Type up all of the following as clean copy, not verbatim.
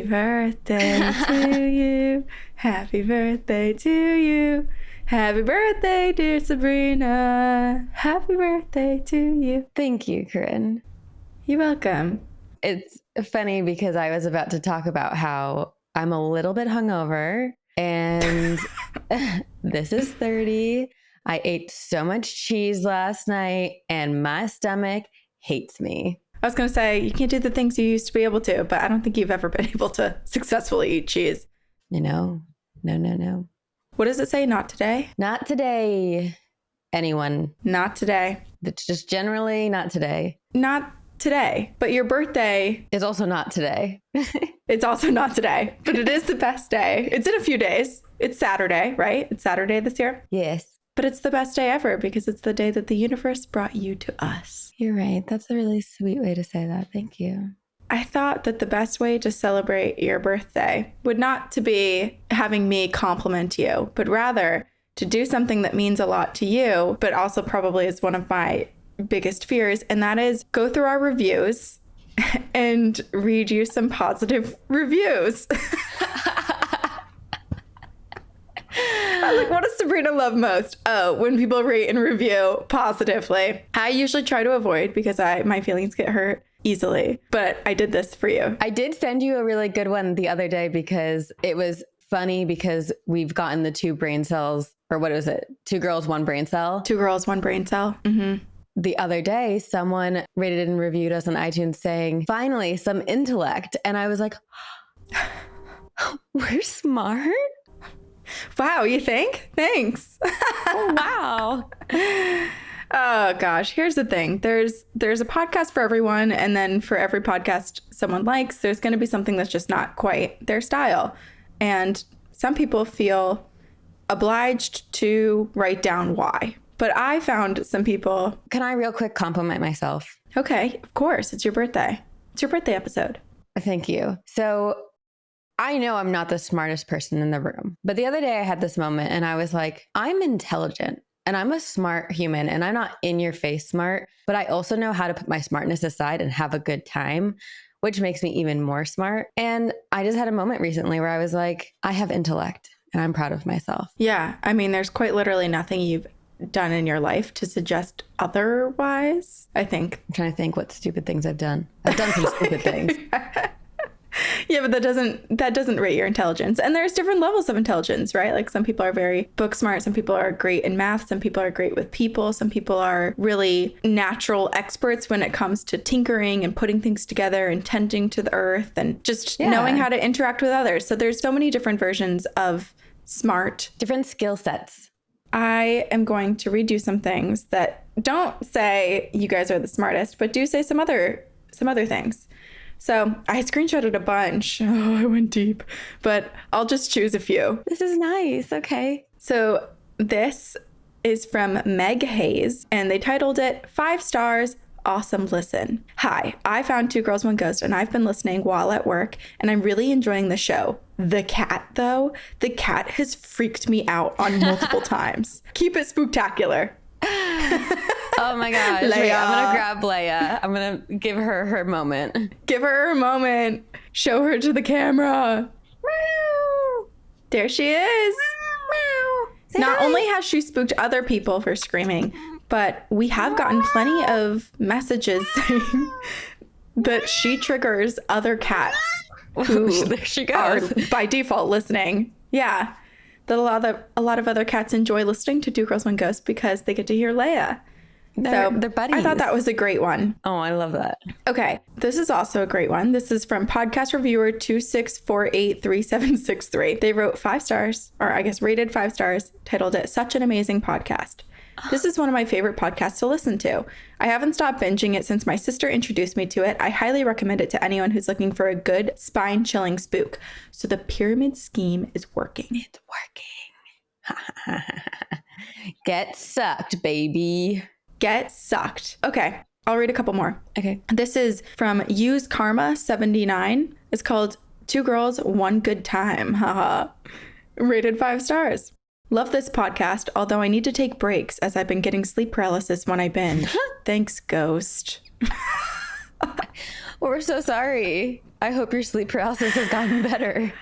birthday to you. Happy birthday to you. Happy birthday, dear Sabrina. Happy birthday to you. Thank you, Corinne. You're welcome. It's funny because I was about to talk about how I'm a little bit hungover and this is 30. I ate so much cheese last night and my stomach hates me. I was going to say, you can't do the things you used to be able to, but I don't think you've ever been able to successfully eat cheese. No. What does it say? Not today? Not today. Anyone. Not today. It's just generally not today. Not today. But your birthday is also not today. It's also not today, but it is the best day. It's in a few days. It's Saturday, right? It's Saturday this year? Yes. But it's the best day ever because it's the day that the universe brought you to us. You're right. That's a really sweet way to say that. Thank you. I thought that the best way to celebrate your birthday would not to be having me compliment you, but rather to do something that means a lot to you, but also probably is one of my biggest fears. And that is go through our reviews and read you some positive reviews. Like, what does Sabrina love most? Oh, when people rate and review positively. I usually try to avoid because my feelings get hurt easily, but I did this for you. I did send you a really good one the other day because it was funny because we've gotten the 2 brain cells, or what is it? 2 girls, 1 brain cell. 2 girls, 1 brain cell. Mm-hmm. The other day, someone rated and reviewed us on iTunes saying, finally, some intellect. And I was like, we're smart. Wow, you think? Thanks. Oh, wow. Oh gosh, here's the thing. There's a podcast for everyone, and then for every podcast someone likes, there's going to be something that's just not quite their style. And some people feel obliged to write down why. But I found some people... Can I real quick compliment myself? Okay, of course. It's your birthday. It's your birthday episode. Thank you. So I know I'm not the smartest person in the room, but the other day I had this moment and I was like, I'm intelligent and I'm a smart human and I'm not in your face smart, but I also know how to put my smartness aside and have a good time, which makes me even more smart. And I just had a moment recently where I was like, I have intellect and I'm proud of myself. Yeah. I mean, there's quite literally nothing you've done in your life to suggest otherwise, I think. I'm trying to think what stupid things I've done. I've done some stupid things. Yeah, but that doesn't rate your intelligence. And there's different levels of intelligence, right? Like some people are very book smart. Some people are great in math. Some people are great with people. Some people are really natural experts when it comes to tinkering and putting things together and tending to the earth and just knowing how to interact with others. So there's so many different versions of smart. Different skill sets. I am going to read you some things that don't say you guys are the smartest, but do say some other things. So I screenshotted a bunch. Oh, I went deep, but I'll just choose a few. This is nice. Okay. So this is from Meg Hayes, and they titled it 5 stars. Awesome listen. Hi, I found 2 Girls, 1 Ghost, and I've been listening while at work, and I'm really enjoying the show. The cat, though, the cat has freaked me out on multiple times. Keep it spooktacular. Oh my gosh. Leia. Wait, I'm going to grab Leia. I'm going to give her her moment. Give her her moment. Show her to the camera. Meow. There she is. Meow. Not only has she spooked other people for screaming, but we have gotten plenty of messages saying that she triggers other cats who there she goes. are by default listening. Yeah. That a lot of other cats enjoy listening to 2 Girls, 1 Ghost because they get to hear Leia. They're buddies. I thought that was a great one. Oh, I love that. Okay. This is also a great one. This is from podcast reviewer 26483763. They wrote 5 stars, or I guess rated 5 stars, titled it Such an Amazing Podcast. This is one of my favorite podcasts to listen to. I haven't stopped binging it since my sister introduced me to it. I highly recommend it to anyone who's looking for a good spine-chilling spook. So the pyramid scheme is working. It's working. Get sucked, baby. Get sucked. Okay, I'll read a couple more. Okay. This is from Use Karma 79. It's called 2 Girls, 1 Good Time. Haha. Rated 5 stars. Love this podcast, although I need to take breaks as I've been getting sleep paralysis when I binge. Thanks, Ghost. Well, we're so sorry. I hope your sleep paralysis has gotten better.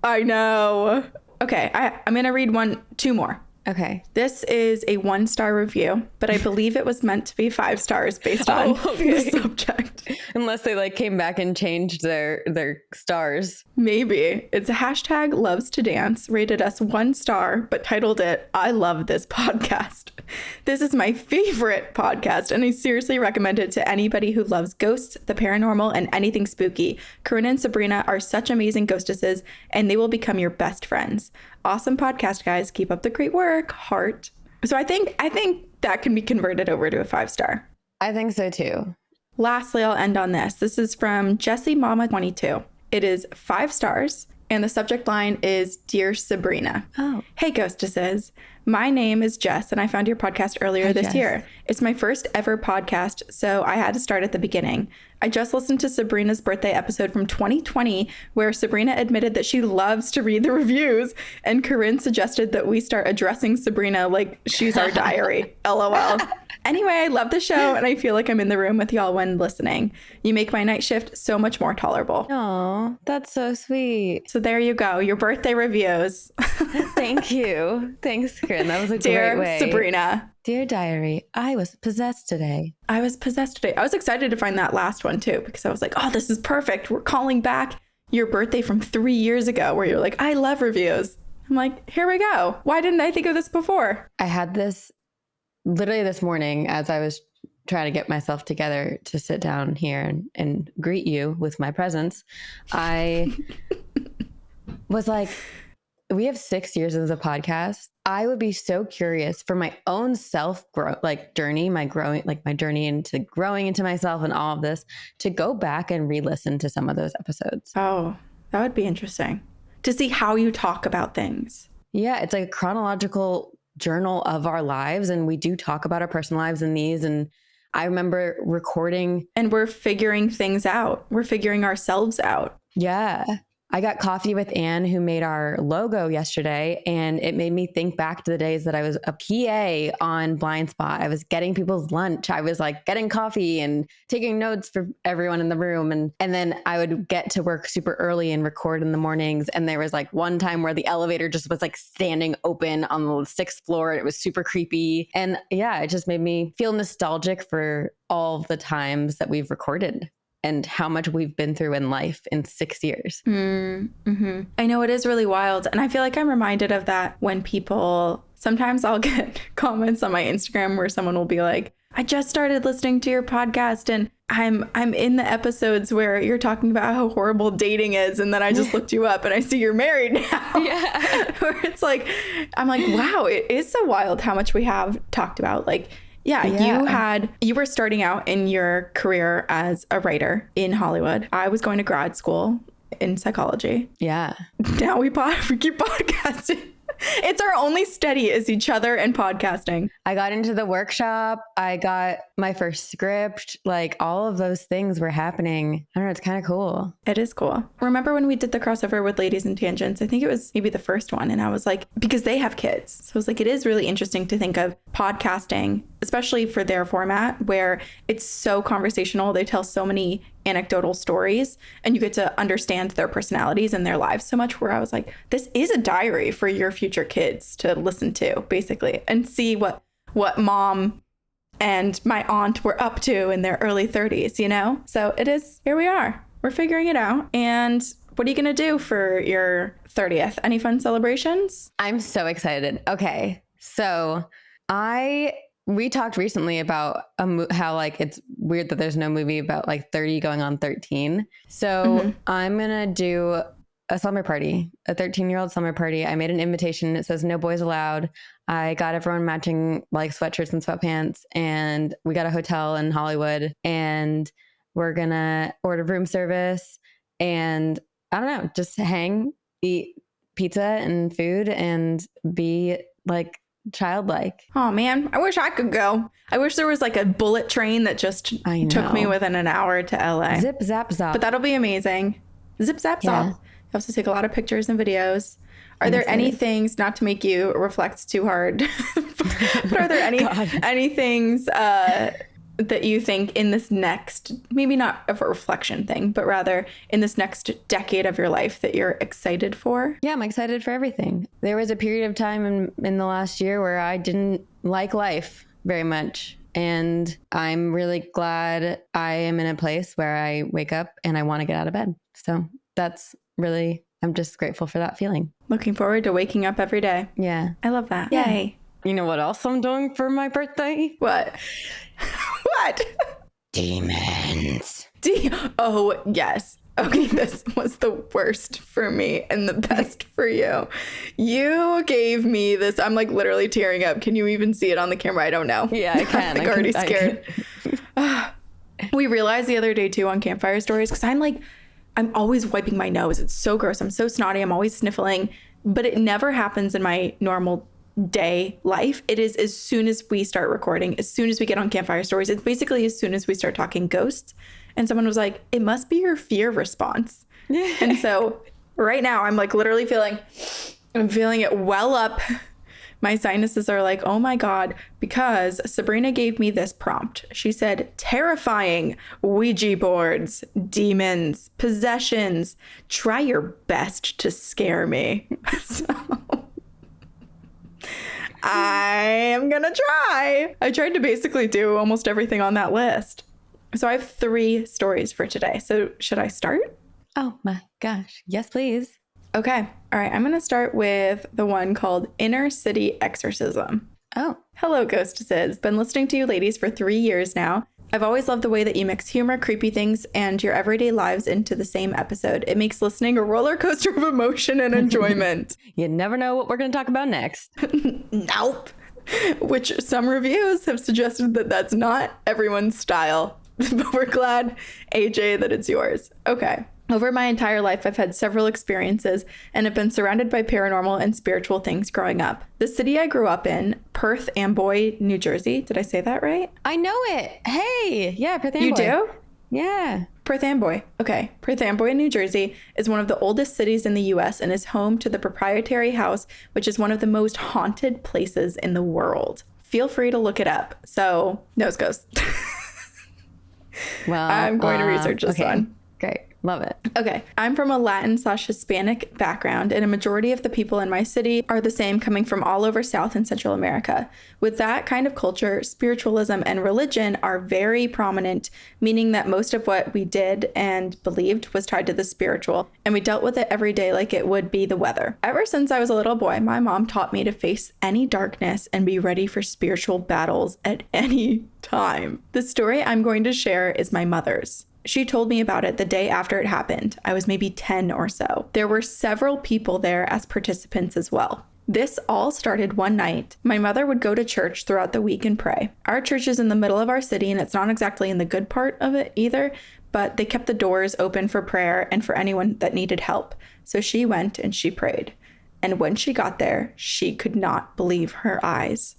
I know. Okay, I'm going to read two more. Okay. This is a 1-star review, but I believe it was meant to be 5 stars based on the subject. Unless they like came back and changed their stars. Maybe. It's a hashtag loves to dance, rated us 1 star, but titled it, I love this podcast. This is my favorite podcast, and I seriously recommend it to anybody who loves ghosts, the paranormal, and anything spooky. Corinna and Sabrina are such amazing ghostesses, and they will become your best friends. Awesome podcast, guys. Keep up the great work. Heart. So I think that can be converted over to a 5-star. I think so too. Lastly, I'll end on this. This is from Jessie Mama 22. It is 5 stars, and the subject line is Dear Sabrina. Oh. Hey, ghostesses. My name is Jess, and I found your podcast earlier this year. It's my first ever podcast, so I had to start at the beginning. I just listened to Sabrina's birthday episode from 2020, where Sabrina admitted that she loves to read the reviews, and Corinne suggested that we start addressing Sabrina like she's our diary. LOL. Anyway, I love the show, and I feel like I'm in the room with y'all when listening. You make my night shift so much more tolerable. Oh, that's so sweet. So there you go, your birthday reviews. Thank you. Thanks, Corinne. That was a Dear great way. Sabrina. Dear diary, I was possessed today. I was excited to find that last one too, because I was like, oh, this is perfect. We're calling back your birthday from 3 years ago where you're like, I love reviews. I'm like, here we go. Why didn't I think of this before? I had this literally this morning as I was trying to get myself together to sit down here and greet you with my presence. I was like, we have 6 years as a podcast. I would be so curious for my own journey, my journey into growing into myself and all of this, to go back and re-listen to some of those episodes. Oh, that would be interesting to see how you talk about things. Yeah, it's like a chronological journal of our lives, and we do talk about our personal lives in these. And I remember recording, and we're figuring things out. We're figuring ourselves out. Yeah. I got coffee with Anne, who made our logo yesterday, and it made me think back to the days that I was a PA on Blind Spot. I was getting people's lunch. I was like getting coffee and taking notes for everyone in the room. And then I would get to work super early and record in the mornings. And there was like one time where the elevator just was like standing open on the 6th floor. It was super creepy. And yeah, it just made me feel nostalgic for all the times that we've recorded and how much we've been through in life in 6 years. Mm-hmm. I know, it is really wild. And I feel like I'm reminded of that when sometimes I'll get comments on my Instagram where someone will be like, I just started listening to your podcast and I'm in the episodes where you're talking about how horrible dating is. And then I just looked you up and I see you're married now. Yeah. Where it's like, I'm like, wow, it is so wild how much we have talked about. Like, yeah, you were starting out in your career as a writer in Hollywood. I was going to grad school in psychology. Yeah. Now we keep podcasting. It's our only steady is each other and podcasting. I got into the workshop. I got my first script. Like all of those things were happening. I don't know. It's kind of cool. It is cool. Remember when we did the crossover with Ladies and Tangents? I think it was maybe the first one. And I was like, because they have kids. So I was like, it is really interesting to think of podcasting, especially for their format where it's so conversational. They tell so many anecdotal stories and you get to understand their personalities and their lives so much, where I was like, this is a diary for your future kids to listen to basically and see what mom and my aunt were up to in their early 30s, you know? So it is, here we are, we're figuring it out. And what are you going to do for your 30th? Any fun celebrations? I'm so excited. Okay. So we talked recently about how like it's weird that there's no movie about like 30 going on 13. So I'm going to do a summer party, a 13-year-old summer party. I made an invitation. It says no boys allowed. I got everyone matching like sweatshirts and sweatpants, and we got a hotel in Hollywood, and we're going to order room service and I don't know, just hang, eat pizza and food and be like childlike. Oh man, I wish I could go. I wish there was like a bullet train that just took me within an hour to LA. Zip, zap, zap. But that'll be amazing. Zip, zap, zap. You have to take a lot of pictures and videos. Are there any things, not to make you reflect too hard, but are there any things that you think in this next, maybe not a reflection thing, but rather in this next decade of your life that you're excited for? Yeah, I'm excited for everything. There was a period of time in the last year where I didn't like life very much. And I'm really glad I am in a place where I wake up and I want to get out of bed. So that's really, I'm just grateful for that feeling. Looking forward to waking up every day. Yeah. I love that. Yeah. Yay. You know what else I'm doing for my birthday? What? What? Demons. Oh, yes. Okay, this was the worst for me and the best for you. You gave me this. I'm like literally tearing up. Can you even see it on the camera? I don't know. Yeah, I can. I'm like already scared. We realized the other day too on Campfire Stories, because I'm always wiping my nose. It's so gross. I'm so snotty. I'm always sniffling, but it never happens in my normal day life. It is as soon as we start recording, as soon as we get on Campfire Stories. It's basically as soon as we start talking ghosts. And someone was like, it must be your fear response. And so right now I'm like literally I'm feeling it well up. My sinuses are like, oh my God, because Sabrina gave me this prompt. She said, terrifying, Ouija boards, demons, possessions, try your best to scare me. So I am gonna try. I tried to basically do almost everything on that list. So I have 3 stories for today. So should I start? Oh my gosh. Yes, please. Okay. All right. I'm going to start with the one called Inner City Exorcism. Oh. Hello, Ghostesses. Been listening to you ladies for 3 years now. I've always loved the way that you mix humor, creepy things, and your everyday lives into the same episode. It makes listening a roller coaster of emotion and enjoyment. You never know what we're going to talk about next. Nope. Which some reviews have suggested that that's not everyone's style. But we're glad, AJ, that it's yours. Okay. Over my entire life, I've had several experiences and have been surrounded by paranormal and spiritual things growing up. The city I grew up in, Perth Amboy, New Jersey. Did I say that right? I know it. Hey. Yeah, Perth Amboy. You do? Yeah. Perth Amboy. Okay. Perth Amboy, New Jersey is one of the oldest cities in the U.S. and is home to the proprietary house, which is one of the most haunted places in the world. Feel free to look it up. So, nose goes. Well, I'm going to research this one. Great. Love it. Okay. I'm from a Latin/Hispanic background, and a majority of the people in my city are the same, coming from all over South and Central America. With that kind of culture, spiritualism and religion are very prominent, meaning that most of what we did and believed was tied to the spiritual, and we dealt with it every day like it would be the weather. Ever since I was a little boy, my mom taught me to face any darkness and be ready for spiritual battles at any time. The story I'm going to share is my mother's. She told me about it the day after it happened. I was maybe 10 or so. There were several people there as participants as well. This all started one night. My mother would go to church throughout the week and pray. Our church is in the middle of our city, and it's not exactly in the good part of it either, but they kept the doors open for prayer and for anyone that needed help. So she went and she prayed. And when she got there, she could not believe her eyes.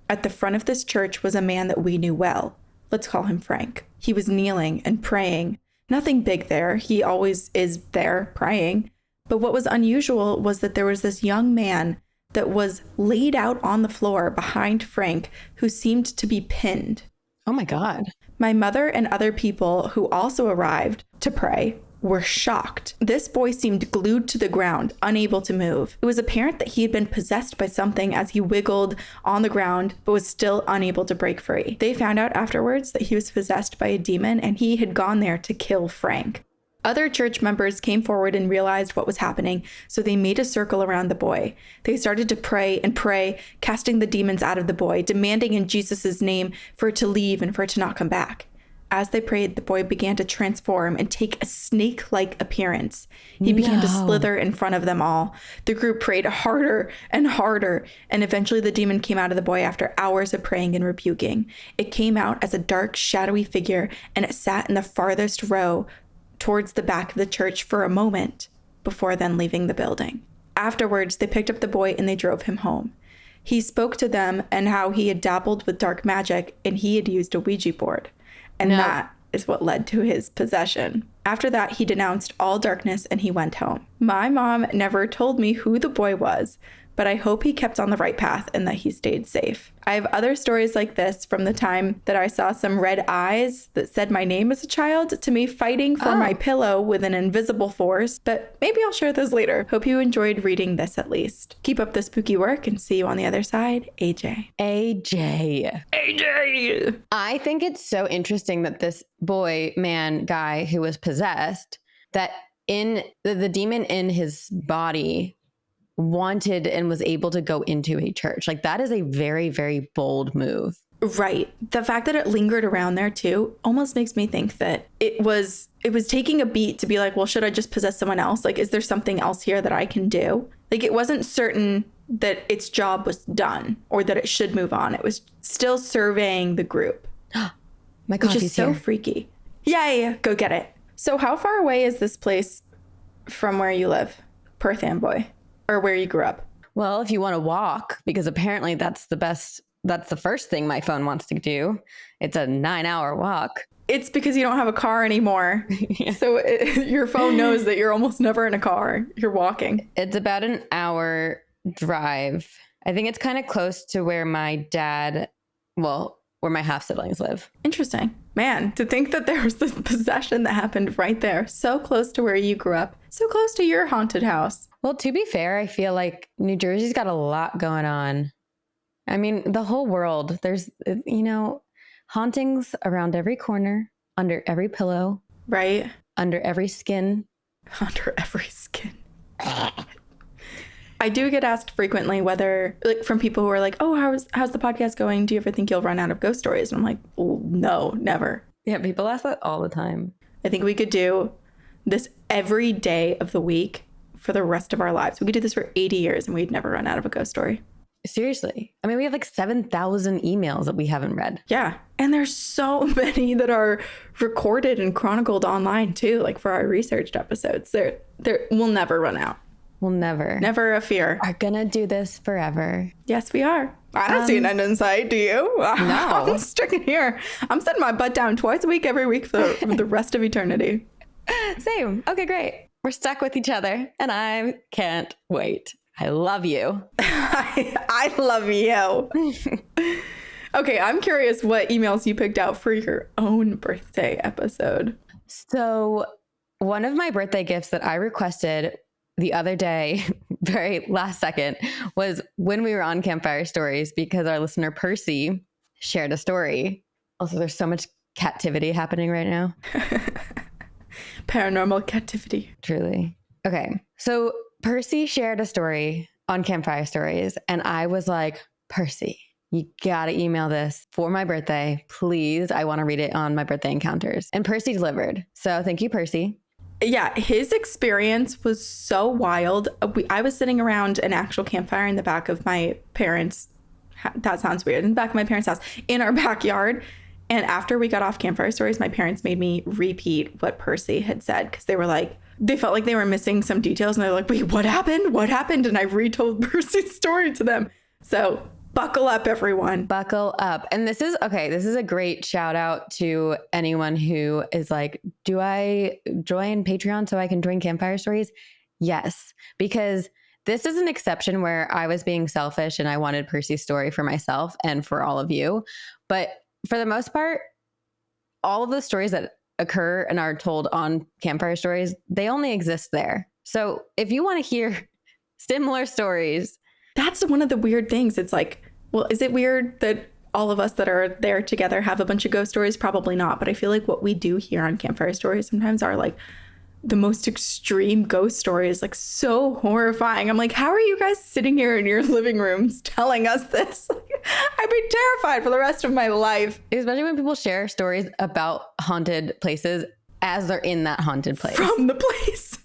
At the front of this church was a man that we knew well. Let's call him Frank. He was kneeling and praying. Nothing big there. He always is there praying. But what was unusual was that there was this young man that was laid out on the floor behind Frank, who seemed to be pinned. Oh my God. My mother and other people who also arrived to pray were shocked. This boy seemed glued to the ground, unable to move. It was apparent that he had been possessed by something as he wiggled on the ground, but was still unable to break free. They found out afterwards that he was possessed by a demon, and he had gone there to kill Frank. Other church members came forward and realized what was happening, so they made a circle around the boy. They started to pray and pray, casting the demons out of the boy, demanding in Jesus' name for it to leave and for it to not come back. As they prayed, the boy began to transform and take a snake-like appearance. He began to slither in front of them all. The group prayed harder and harder, and eventually the demon came out of the boy after hours of praying and rebuking. It came out as a dark, shadowy figure, and it sat in the farthest row towards the back of the church for a moment before then leaving the building. Afterwards, they picked up the boy and they drove him home. He spoke to them and how he had dabbled with dark magic and he had used a Ouija board. And that is what led to his possession. After that, he denounced all darkness and he went home. My mom never told me who the boy was, but I hope he kept on the right path and that he stayed safe. I have other stories like this from the time that I saw some red eyes that said my name as a child to me fighting for my pillow with an invisible force, but maybe I'll share those later. Hope you enjoyed reading this at least. Keep up the spooky work and see you on the other side. AJ. AJ. I think it's so interesting that this boy, man, guy who was possessed, that in the demon in his body wanted and was able to go into a church. Like, that is a very, very bold move. Right. The fact that it lingered around there too almost makes me think that it was taking a beat to be like, well, should I just possess someone else? Like, is there something else here that I can do? Like, it wasn't certain that its job was done or that it should move on. It was still surveying the group. My coffee's which is so here. freaky. Yeah. Go get it. So how far away is this place from where you live, Perth Amboy? Or where you grew up? Well, if you want to walk, because apparently that's the first thing my phone wants to do. It's a 9-hour walk. It's because you don't have a car anymore. Yeah. So your phone knows that you're almost never in a car. You're walking. It's about an hour drive. I think it's kind of close to where my where my half siblings live. Interesting. Man, to think that there was this possession that happened right there, so close to where you grew up, so close to your haunted house. Well, to be fair, I feel like New Jersey's got a lot going on. I mean, the whole world, there's, hauntings around every corner, under every pillow. Right. Under every skin. Under every skin. I do get asked frequently whether, like, from people who are like, oh, how's the podcast going? Do you ever think you'll run out of ghost stories? And I'm like, oh, no, never. Yeah, people ask that all the time. I think we could do this every day of the week for the rest of our lives. We could do this for 80 years and we'd never run out of a ghost story. Seriously. I mean, we have like 7,000 emails that we haven't read. Yeah. And there's so many that are recorded and chronicled online too, like for our researched episodes. We'll never run out. We'll never. Never a fear. Are gonna do this forever. Yes, we are. I don't see an end in sight. Do you? No. I'm sticking here. I'm setting my butt down twice a week, every week for the rest of eternity. Same. Okay, great. We're stuck with each other and I can't wait. I love you. I love you. Okay, I'm curious what emails you picked out for your own birthday episode. So one of my birthday gifts that I requested the other day, very last second, was when we were on Campfire Stories, because our listener Percy shared a story. Also, there's so much captivity happening right now. Paranormal captivity. Truly. Okay. So Percy shared a story on Campfire Stories, and I was like, Percy, you gotta email this for my birthday. Please. I want to read it on my birthday encounters. And Percy delivered. So thank you, Percy. Yeah, his experience was so wild. I was sitting around an actual campfire in the back of my parents' that sounds weird, in the back of my parents' house, in our backyard. And after we got off Campfire Stories, my parents made me repeat what Percy had said, because they felt like they were missing some details. And they're like, wait, what happened? What happened? And I retold Percy's story to them. So buckle up, everyone. Buckle up. And this is a great shout out to anyone who is like, do I join Patreon so I can join Campfire Stories? Yes, because this is an exception where I was being selfish and I wanted Percy's story for myself and for all of you. But for the most part, all of the stories that occur and are told on Campfire Stories, they only exist there. So if you want to hear similar stories, that's one of the weird things. It's like, well, is it weird that all of us that are there together have a bunch of ghost stories? Probably not. But I feel like what we do here on Campfire Stories sometimes are like the most extreme ghost stories, like so horrifying. I'm like, how are you guys sitting here in your living rooms telling us this? I'd be terrified for the rest of my life. Especially when people share stories about haunted places as they're in that haunted place. From the place.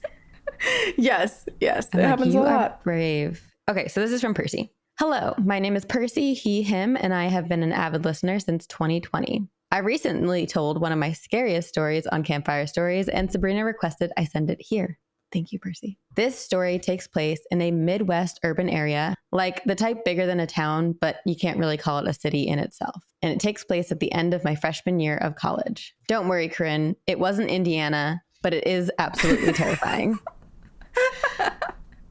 Yes. It happens a lot. Brave. Okay, so this is from Percy. Hello, my name is Percy, he, him, and I have been an avid listener since 2020. I recently told one of my scariest stories on Campfire Stories, and Sabrina requested I send it here. Thank you, Percy. This story takes place in a Midwest urban area, like the type bigger than a town, but you can't really call it a city in itself. And it takes place at the end of my freshman year of college. Don't worry, Corinne, it wasn't Indiana, but it is absolutely terrifying.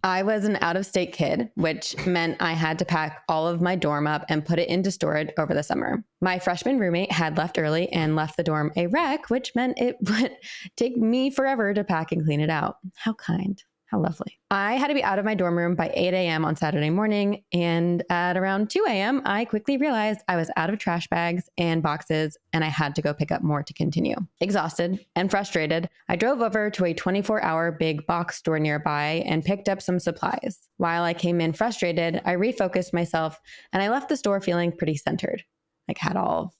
I was an out-of-state kid, which meant I had to pack all of my dorm up and put it into storage over the summer. My freshman roommate had left early and left the dorm a wreck, which meant it would take me forever to pack and clean it out. How kind. How lovely. I had to be out of my dorm room by 8 a.m. on Saturday morning, and at around 2 a.m., I quickly realized I was out of trash bags and boxes, and I had to go pick up more to continue. Exhausted and frustrated, I drove over to a 24-hour big box store nearby and picked up some supplies. While I came in frustrated, I refocused myself, and I left the store feeling pretty centered.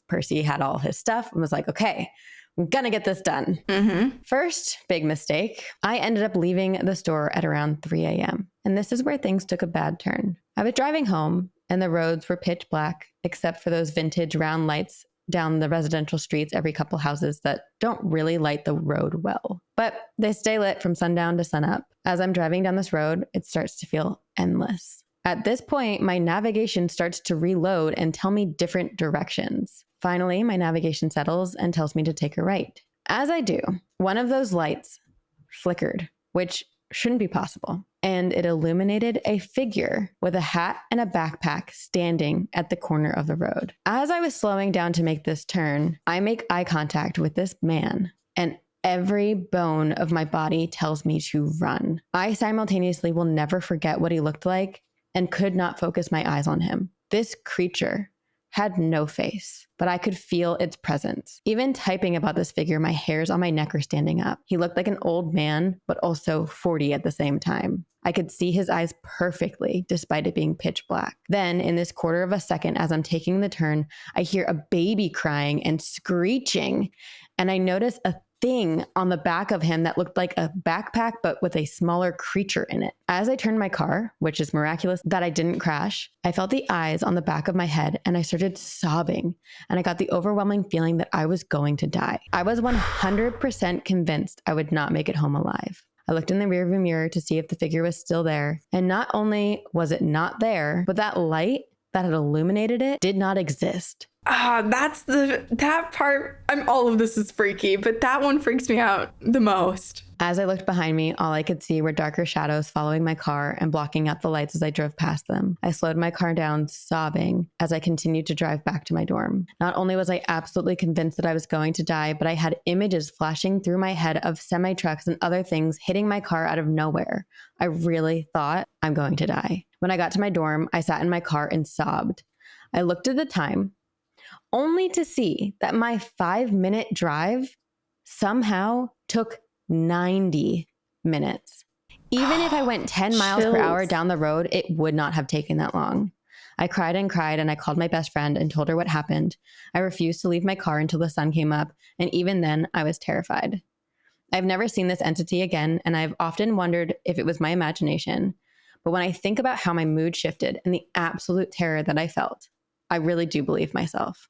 Percy had all his stuff and was like, okay, I'm gonna get this done. Mm-hmm. First big mistake, I ended up leaving the store at around 3 a.m. And this is where things took a bad turn. I was driving home and the roads were pitch black, except for those vintage round lights down the residential streets every couple houses that don't really light the road well. But they stay lit from sundown to sunup. As I'm driving down this road, it starts to feel endless. At this point, my navigation starts to reload and tell me different directions. Finally, my navigation settles and tells me to take a right. As I do, one of those lights flickered, which shouldn't be possible, and it illuminated a figure with a hat and a backpack standing at the corner of the road. As I was slowing down to make this turn, I make eye contact with this man, and every bone of my body tells me to run. I simultaneously will never forget what he looked like and could not focus my eyes on him. This creature had no face, but I could feel its presence. Even typing about this figure, my hairs on my neck are standing up. He looked like an old man, but also 40 at the same time. I could see his eyes perfectly, despite it being pitch black. Then, in this quarter of a second, as I'm taking the turn, I hear a baby crying and screeching, and I notice a thing on the back of him that looked like a backpack, but with a smaller creature in it. As I turned my car, which is miraculous that I didn't crash, I felt the eyes on the back of my head and I started sobbing, and I got the overwhelming feeling that I was going to die. I was 100% convinced I would not make it home alive. I looked in the rearview mirror to see if the figure was still there, and not only was it not there, but that light that had illuminated it did not exist. That part. All of this is freaky, but that one freaks me out the most. As I looked behind me, all I could see were darker shadows following my car and blocking out the lights as I drove past them. I slowed my car down, sobbing, as I continued to drive back to my dorm. Not only was I absolutely convinced that I was going to die, but I had images flashing through my head of semi-trucks and other things hitting my car out of nowhere. I really thought, I'm going to die. When I got to my dorm, I sat in my car and sobbed. I looked at the time, only to see that my 5-minute drive somehow took 90 minutes. Even if I went 10 miles per hour down the road, it would not have taken that long. I cried and cried, and I called my best friend and told her what happened. I refused to leave my car until the sun came up, and even then, I was terrified. I've never seen this entity again, and I've often wondered if it was my imagination. But when I think about how my mood shifted and the absolute terror that I felt, I really do believe myself.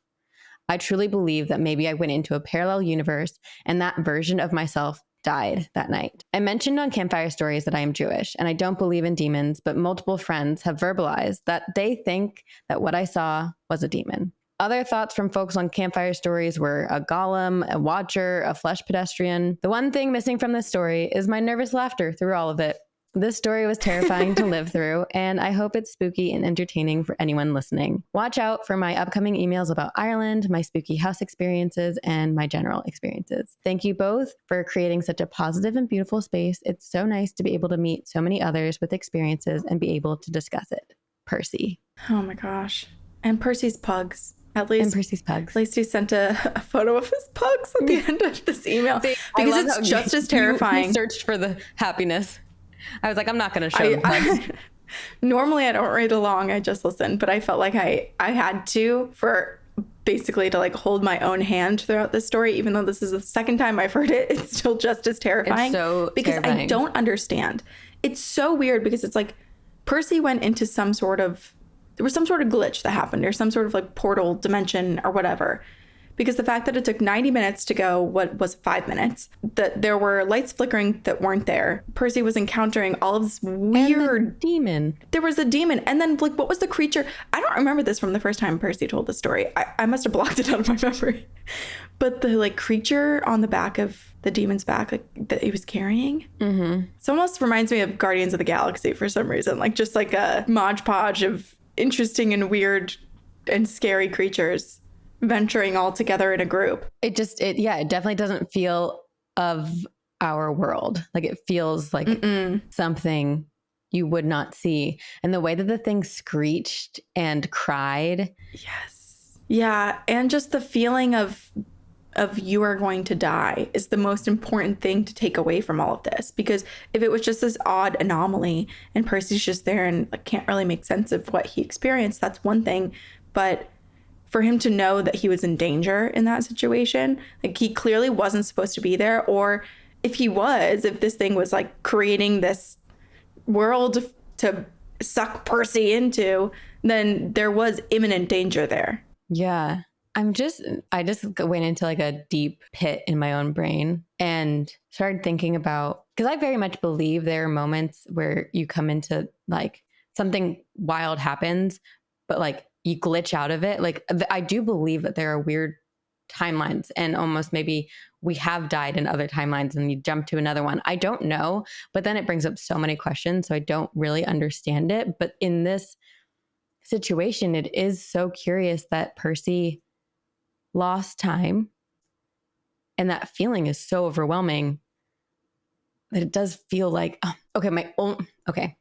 I truly believe that maybe I went into a parallel universe and that version of myself died that night. I mentioned on Campfire Stories that I am Jewish and I don't believe in demons, but multiple friends have verbalized that they think that what I saw was a demon. Other thoughts from folks on Campfire Stories were a golem, a watcher, a flesh pedestrian. The one thing missing from this story is my nervous laughter through all of it. This story was terrifying to live through, and I hope it's spooky and entertaining for anyone listening. Watch out for my upcoming emails about Ireland, my spooky house experiences, and my general experiences. Thank you both for creating such a positive and beautiful space. It's so nice to be able to meet so many others with experiences and be able to discuss it. Percy. Oh my gosh. And Percy's pugs. At least he sent a photo of his pugs at the end of this email. Because it's just as terrifying. You searched for the happiness. I was like, I'm not going to show Normally I don't read along. I just listen. But I felt like I had to like hold my own hand throughout this story. Even though this is the second time I've heard it, it's still just as terrifying. It's so because terrifying. I don't understand. It's so weird because it's like Percy went into there was some sort of glitch that happened or some sort of like portal dimension or whatever. because the fact that it took 90 minutes to go what was 5 minutes, that there were lights flickering that weren't there. Percy was encountering all of this weird demon. There was a demon. And then like, what was the creature? I don't remember this from the first time Percy told the story. I must have blocked it out of my memory. But the like creature on the back of the demon's back, like that he was carrying, it almost reminds me of Guardians of the Galaxy for some reason. Like just like a Mod Podge of interesting and weird and scary creatures venturing all together in a group. It definitely doesn't feel of our world. Like it feels like something you would not see. And the way that the thing screeched and cried. Yes. Yeah. And just the feeling of you are going to die is the most important thing to take away from all of this. Because if it was just this odd anomaly and Percy's just there and like can't really make sense of what he experienced, that's one thing. But for him to know that he was in danger in that situation, like he clearly wasn't supposed to be there. Or if he was, if this thing was like creating this world to suck Percy into, then there was imminent danger there. Yeah. I just went into like a deep pit in my own brain and started thinking about, because I very much believe there are moments where you come into like something wild happens, but like you glitch out of it. Like I do believe that there are weird timelines and almost maybe we have died in other timelines and you jump to another one. I don't know, but then it brings up so many questions. So I don't really understand it. But in this situation, it is so curious that Percy lost time. And that feeling is so overwhelming that it does feel like, okay.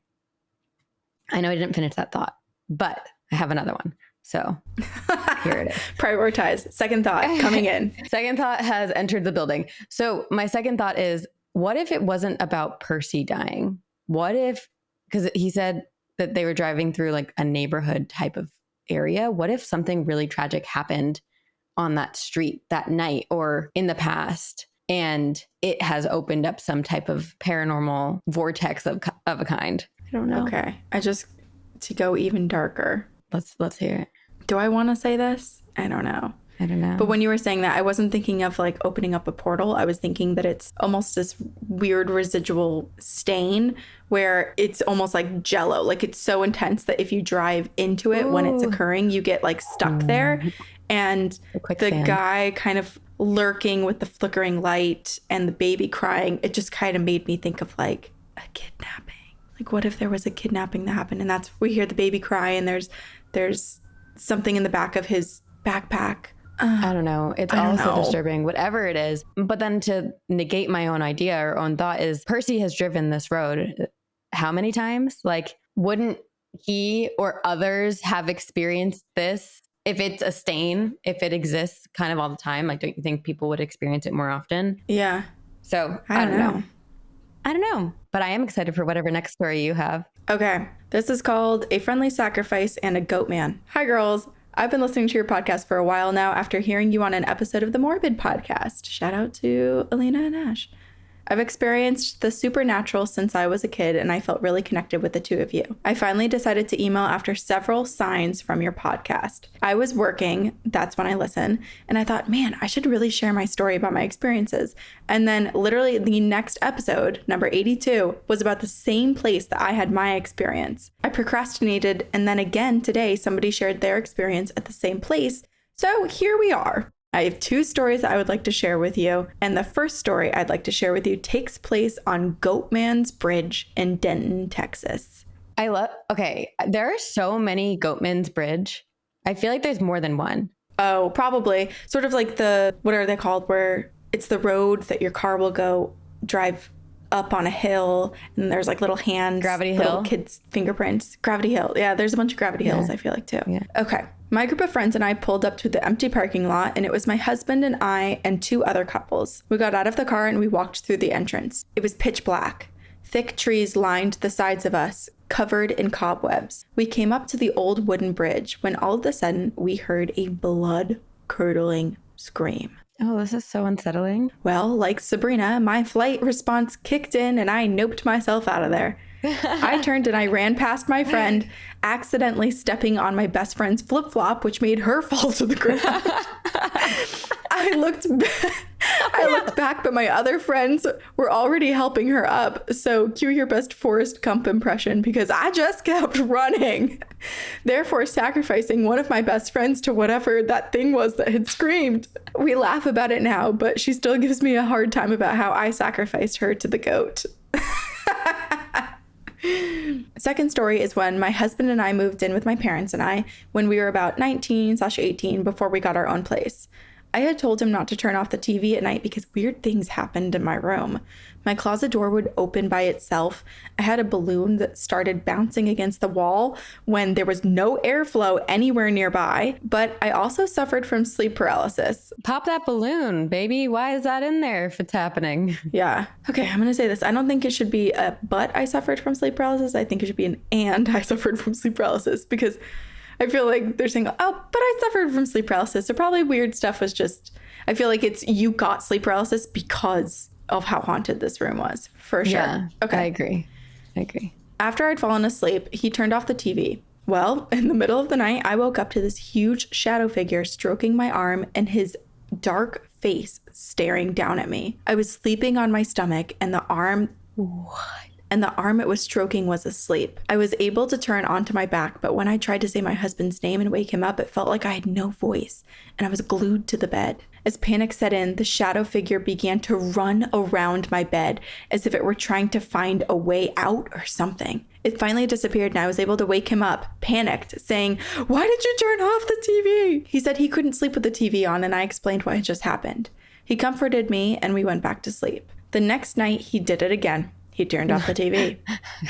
I know I didn't finish that thought, but I have another one. So here it is. Prioritize. Second thought coming in. Second thought has entered the building. So my second thought is, what if it wasn't about Percy dying? What if, because he said that they were driving through like a neighborhood type of area. What if something really tragic happened on that street that night or in the past, and it has opened up some type of paranormal vortex of a kind? I don't know. Okay. To go even darker. Let's hear it. Do I want to say this? I don't know. But when you were saying that, I wasn't thinking of like opening up a portal. I was thinking that it's almost this weird residual stain where it's almost like jello. Like it's so intense that if you drive into it when it's occurring, you get like stuck there. And the guy kind of lurking with the flickering light and the baby crying, it just kind of made me think of like a kidnapping. Like what if there was a kidnapping that happened and that's we hear the baby cry and there's something in the back of his backpack. I don't know. It's also disturbing, whatever it is. But then to negate my own idea or own thought is Percy has driven this road how many times? Like, wouldn't he or others have experienced this if it's a stain, if it exists kind of all the time? Like, don't you think people would experience it more often? Yeah. So I don't know. I don't know. But I am excited for whatever next story you have. Okay. This is called A Friendly Sacrifice and a Goat Man. Hi, girls. I've been listening to your podcast for a while now after hearing you on an episode of the Morbid podcast. Shout out to Alina and Ash. I've experienced the supernatural since I was a kid, and I felt really connected with the two of you. I finally decided to email after several signs from your podcast. I was working, that's when I listen, and I thought, man, I should really share my story about my experiences. And then literally the next episode, number 82, was about the same place that I had my experience. I procrastinated, and then again today, somebody shared their experience at the same place. So here we are. I have two stories that I would like to share with you. And the first story I'd like to share with you takes place on Goatman's Bridge in Denton, Texas. Okay, there are so many Goatman's Bridge. I feel like there's more than one. Oh, probably. Sort of like what are they called? Where it's the road that your car will go drive up on a hill and there's like little hands. Gravity little Hill. Kids' fingerprints. Gravity Hill. Yeah, there's a bunch of Gravity Hills, I feel like too. Yeah. Okay. My group of friends and I pulled up to the empty parking lot, and it was my husband and I and two other couples. We got out of the car and we walked through the entrance. It was pitch black. Thick trees lined the sides of us, covered in cobwebs. We came up to the old wooden bridge when all of a sudden we heard a blood-curdling scream. Oh, this is so unsettling. Well, like Sabrina, my flight response kicked in and I noped myself out of there. I turned and I ran past my friend, accidentally stepping on my best friend's flip-flop, which made her fall to the ground. I looked back, but my other friends were already helping her up. So cue your best Forrest Gump impression, because I just kept running, therefore sacrificing one of my best friends to whatever that thing was that had screamed. We laugh about it now, but she still gives me a hard time about how I sacrificed her to the goat. Second story is when my husband and I moved in with my parents and I when we were about 19/18 before we got our own place. I had told him not to turn off the TV at night because weird things happened in my room. My closet door would open by itself. I had a balloon that started bouncing against the wall when there was no airflow anywhere nearby, but I also suffered from sleep paralysis. Pop that balloon, baby. Why is that in there if it's happening? Yeah. Okay, I'm going to say this. I don't think it should be a but I suffered from sleep paralysis. I think it should be an and I suffered from sleep paralysis, because I feel like they're saying, oh, but I suffered from sleep paralysis. So probably weird stuff was just, I feel like it's you got sleep paralysis because of how haunted this room was, for sure. Yeah, okay. I agree. After I'd fallen asleep, he turned off the TV. Well, in the middle of the night, I woke up to this huge shadow figure stroking my arm and his dark face staring down at me. I was sleeping on my stomach and the arm... What? And the arm it was stroking was asleep. I was able to turn onto my back, but when I tried to say my husband's name and wake him up, it felt like I had no voice, and I was glued to the bed. As panic set in, the shadow figure began to run around my bed as if it were trying to find a way out or something. It finally disappeared and I was able to wake him up, panicked, saying, "Why did you turn off the TV?" He said he couldn't sleep with the TV on, and I explained what had just happened. He comforted me and we went back to sleep. The next night, he did it again. He turned off the TV.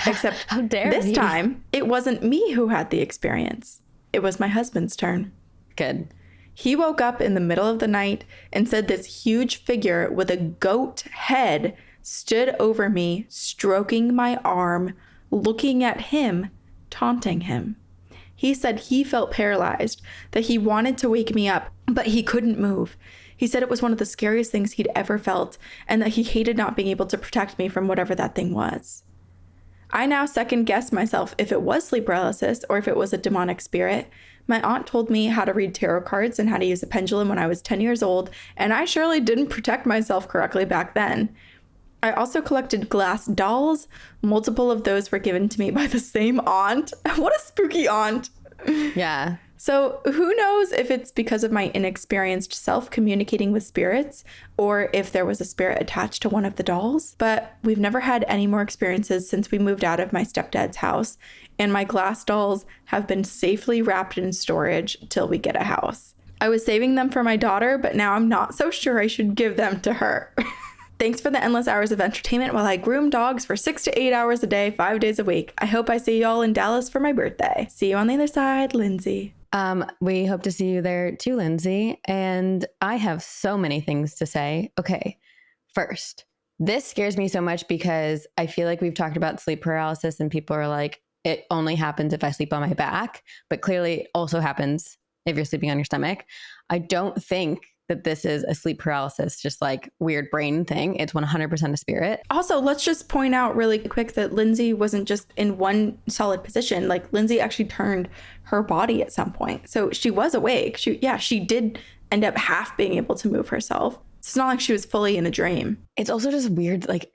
Except How dare this he? time, it wasn't me who had the experience. It was my husband's turn. Good. He woke up in the middle of the night and said this huge figure with a goat head stood over me, stroking my arm, looking at him, taunting him. He said he felt paralyzed, that he wanted to wake me up, but he couldn't move. He said it was one of the scariest things he'd ever felt, and that he hated not being able to protect me from whatever that thing was. I now second guess myself if it was sleep paralysis or if it was a demonic spirit. My aunt told me how to read tarot cards and how to use a pendulum when I was 10 years old, and I surely didn't protect myself correctly back then. I also collected glass dolls. Multiple of those were given to me by the same aunt. What a spooky aunt. Yeah. So who knows if it's because of my inexperienced self communicating with spirits or if there was a spirit attached to one of the dolls, but we've never had any more experiences since we moved out of my stepdad's house, and my glass dolls have been safely wrapped in storage till we get a house. I was saving them for my daughter, but now I'm not so sure I should give them to her. Thanks for the endless hours of entertainment while I groom dogs for 6 to 8 hours a day, 5 days a week. I hope I see you all in Dallas for my birthday. See you on the other side, Lindsay. We hope to see you there too, Lindsay. And I have so many things to say. Okay, first, this scares me so much because I feel like we've talked about sleep paralysis and people are like, it only happens if I sleep on my back, but clearly it also happens if you're sleeping on your stomach. I don't think that this is a sleep paralysis, just like weird brain thing. It's 100% a spirit. Also, let's just point out really quick that Lindsay wasn't just in one solid position. Like Lindsay actually turned her body at some point. So she was awake. She did end up half being able to move herself. It's not like she was fully in a dream. It's also just weird, like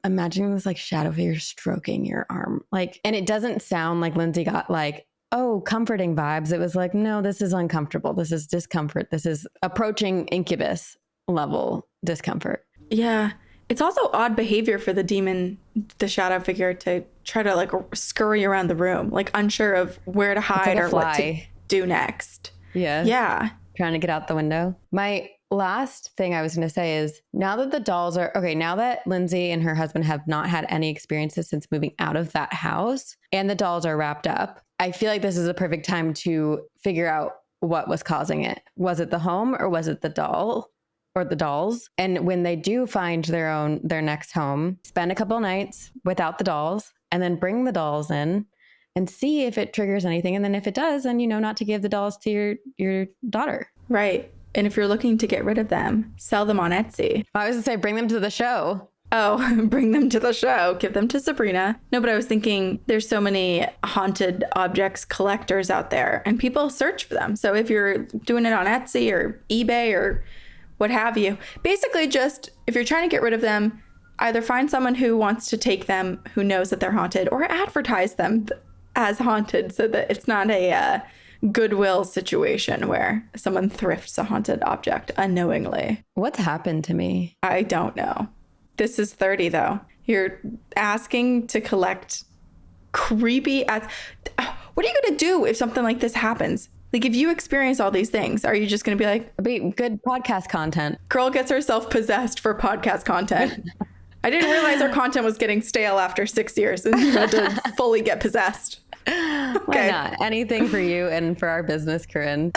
imagining this like shadow figure stroking your arm. Like, and it doesn't sound like Lindsay got like, oh, comforting vibes. It was like, no, this is uncomfortable. This is discomfort. This is approaching incubus level discomfort. Yeah. It's also odd behavior for the demon, the shadow figure, to try to like scurry around the room, like unsure of where to hide or what to do next. Yeah. Yeah. Trying to get out the window. My last thing I was going to say is now that the dolls are okay, now that Lindsay and her husband have not had any experiences since moving out of that house and the dolls are wrapped up, I feel like this is a perfect time to figure out what was causing it. Was it the home or was it the doll or the dolls? And when they do find their next home, spend a couple of nights without the dolls and then bring the dolls in and see if it triggers anything. And then if it does, then you know not to give the dolls to your daughter. Right. And if you're looking to get rid of them, sell them on Etsy. I was going to say, bring them to the show. Oh, bring them to the show. Give them to Sabrina. No, but I was thinking there's so many haunted objects collectors out there and people search for them. So if you're doing it on Etsy or eBay or what have you, basically just if you're trying to get rid of them, either find someone who wants to take them, who knows that they're haunted, or advertise them as haunted so that it's not a goodwill situation where someone thrifts a haunted object unknowingly. What's happened to me? I don't know. This is 30 though. You're asking to collect creepy what are you going to do if something like this happens? Like if you experience all these things, are you just going to be like, It'd be good podcast content. Girl gets herself possessed for podcast content. I didn't realize our content was getting stale after 6 years and you had to fully get possessed. Okay. Why not? Anything for you and for our business, Corinne.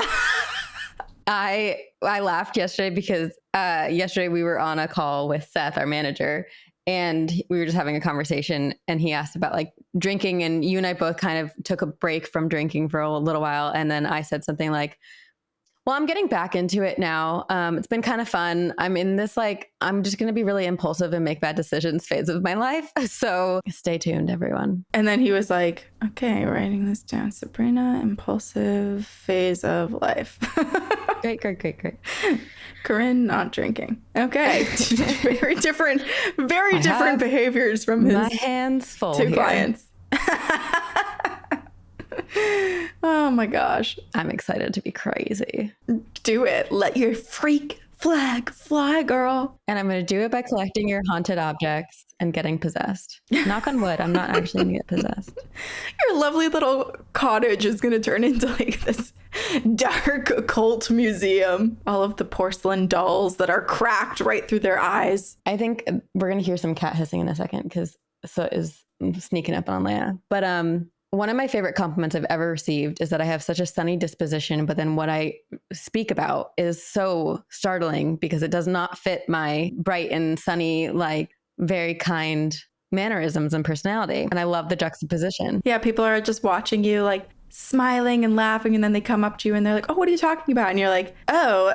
I laughed yesterday because yesterday we were on a call with Seth, our manager, and we were just having a conversation and he asked about like drinking, and you and I both kind of took a break from drinking for a little while. And then I said something like, well, I'm getting back into it now. It's been kind of fun. I'm in this, like, I'm just going to be really impulsive and make bad decisions phase of my life. So stay tuned, everyone. And then he was like, okay, writing this down. Sabrina, impulsive phase of life. Great. Corinne, not drinking. Okay. Very different behaviors from his my hands full two here. clients. Oh my gosh. I'm excited to be crazy. Do it. Let your freak flag fly, girl. And I'm going to do it by collecting your haunted objects and getting possessed. Knock on wood, I'm not actually going to get possessed. Your lovely little cottage is going to turn into like this dark occult museum. All of the porcelain dolls that are cracked right through their eyes. I think we're going to hear some cat hissing in a second because So is sneaking up on Leia. But one of my favorite compliments I've ever received is that I have such a sunny disposition, but then what I speak about is so startling because it does not fit my bright and sunny, like very kind mannerisms and personality. And I love the juxtaposition. Yeah, people are just watching you like smiling and laughing, and then they come up to you and they're like, oh, what are you talking about? And you're like, oh,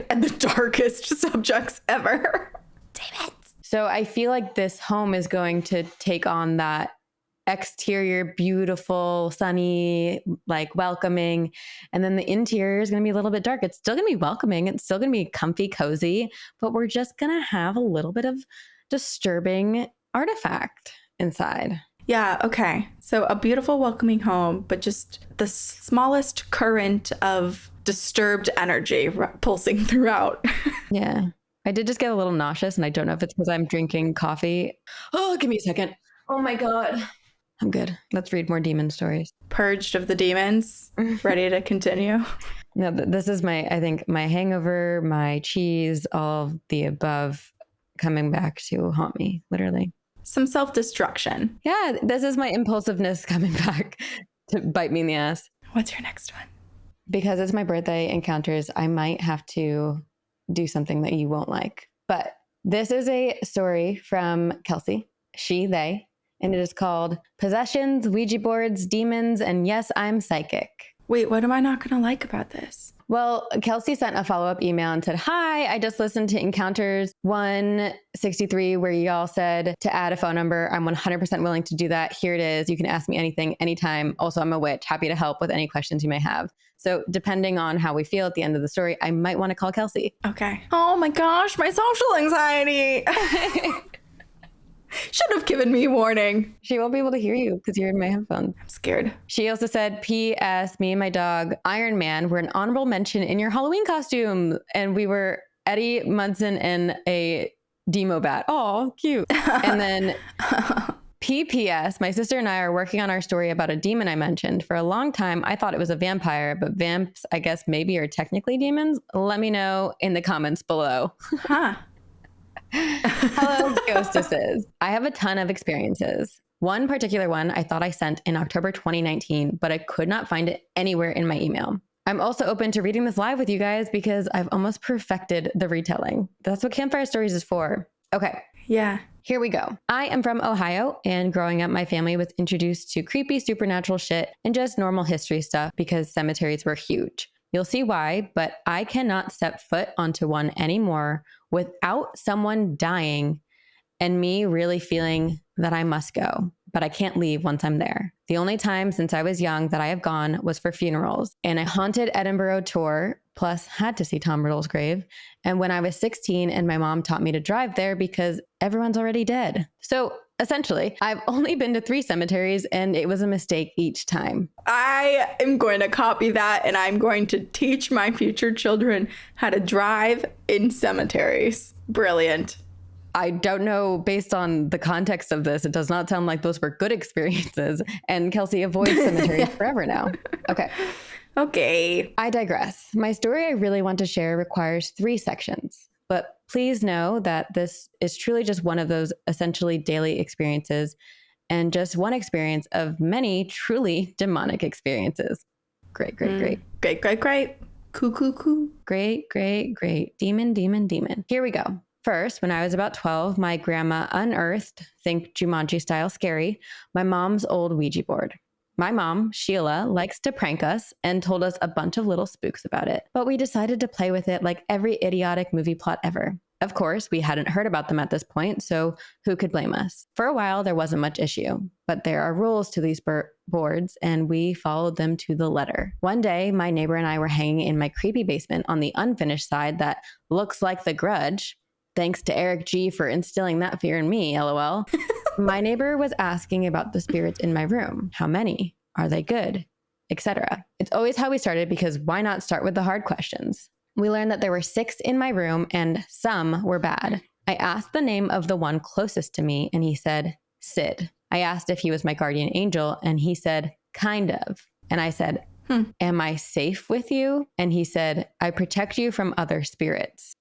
and the darkest subjects ever. Damn it. So I feel like this home is going to take on that exterior, beautiful, sunny, like welcoming. And then the interior is going to be a little bit dark. It's still going to be welcoming. It's still going to be comfy, cozy, but we're just going to have a little bit of disturbing artifact inside. Yeah. Okay. So a beautiful, welcoming home, but just the smallest current of disturbed energy pulsing throughout. Yeah. I did just get a little nauseous, and I don't know if it's because I'm drinking coffee. Oh, give me a second. Oh my God. I'm good. Let's read more demon stories. Purged of the demons, ready to continue. No, this is I think my hangover, my cheese, all of the above coming back to haunt me, literally. Some self-destruction. Yeah, this is my impulsiveness coming back to bite me in the ass. What's your next one? Because it's my birthday encounters, I might have to do something that you won't like. But this is a story from Kelsey, she, they, and it is called Possessions, Ouija Boards, Demons, and Yes, I'm Psychic. Wait, what am I not going to like about this? Well, Kelsey sent a follow-up email and said, hi, I just listened to Encounters 163 where y'all said to add a phone number. I'm 100% willing to do that. Here it is. You can ask me anything, anytime. Also, I'm a witch. Happy to help with any questions you may have. So depending on how we feel at the end of the story, I might want to call Kelsey. Okay. Oh my gosh, my social anxiety. Should have given me warning. She won't be able to hear you because you're in my headphones. I'm scared. She also said, P.S. Me and my dog, Iron Man, were an honorable mention in your Halloween costume. And we were Eddie Munson and a Demo bat. Oh, cute. And then P.P.S. My sister and I are working on our story about a demon I mentioned. For a long time, I thought it was a vampire, but vamps, I guess, maybe are technically demons. Let me know in the comments below. Huh. Hello, ghostesses. I have a ton of experiences. One particular one I thought I sent in October 2019, but I could not find it anywhere in my email. I'm also open to reading this live with you guys because I've almost perfected the retelling. That's what Campfire Stories is for. Okay. Yeah. Here we go. I am from Ohio, and growing up, my family was introduced to creepy supernatural shit and just normal history stuff because cemeteries were huge. You'll see why, but I cannot step foot onto one anymore without someone dying and me really feeling that I must go, but I can't leave once I'm there. The only time since I was young that I have gone was for funerals and a haunted Edinburgh tour, plus had to see Tom Riddle's grave. And when I was 16 and my mom taught me to drive there because everyone's already dead. So essentially, I've only been to 3 cemeteries and it was a mistake each time. I am going to copy that and I'm going to teach my future children how to drive in cemeteries. Brilliant. I don't know, based on the context of this, it does not sound like those were good experiences. And Kelsey avoids cemeteries forever now. Okay. Okay. I digress. My story I really want to share requires 3 sections. But please know that this is truly just one of those essentially daily experiences and just one experience of many truly demonic experiences. Great. Great. Coo. Great. Demon. Here we go. First, when I was about 12, my grandma unearthed, think Jumanji style scary, my mom's old Ouija board. My mom, Sheila, likes to prank us and told us a bunch of little spooks about it, but we decided to play with it like every idiotic movie plot ever. Of course, we hadn't heard about them at this point, so who could blame us? For a while, there wasn't much issue, but there are rules to these boards, and we followed them to the letter. One day, my neighbor and I were hanging in my creepy basement on the unfinished side that looks like The Grudge. Thanks to Eric G for instilling that fear in me, LOL. My neighbor was asking about the spirits in my room. How many? Are they good? Etc. It's always how we started because why not start with the hard questions? We learned that there were 6 in my room and some were bad. I asked the name of the one closest to me and he said, Sid. I asked if he was my guardian angel and he said, kind of. And I said, am I safe with you? And he said, I protect you from other spirits.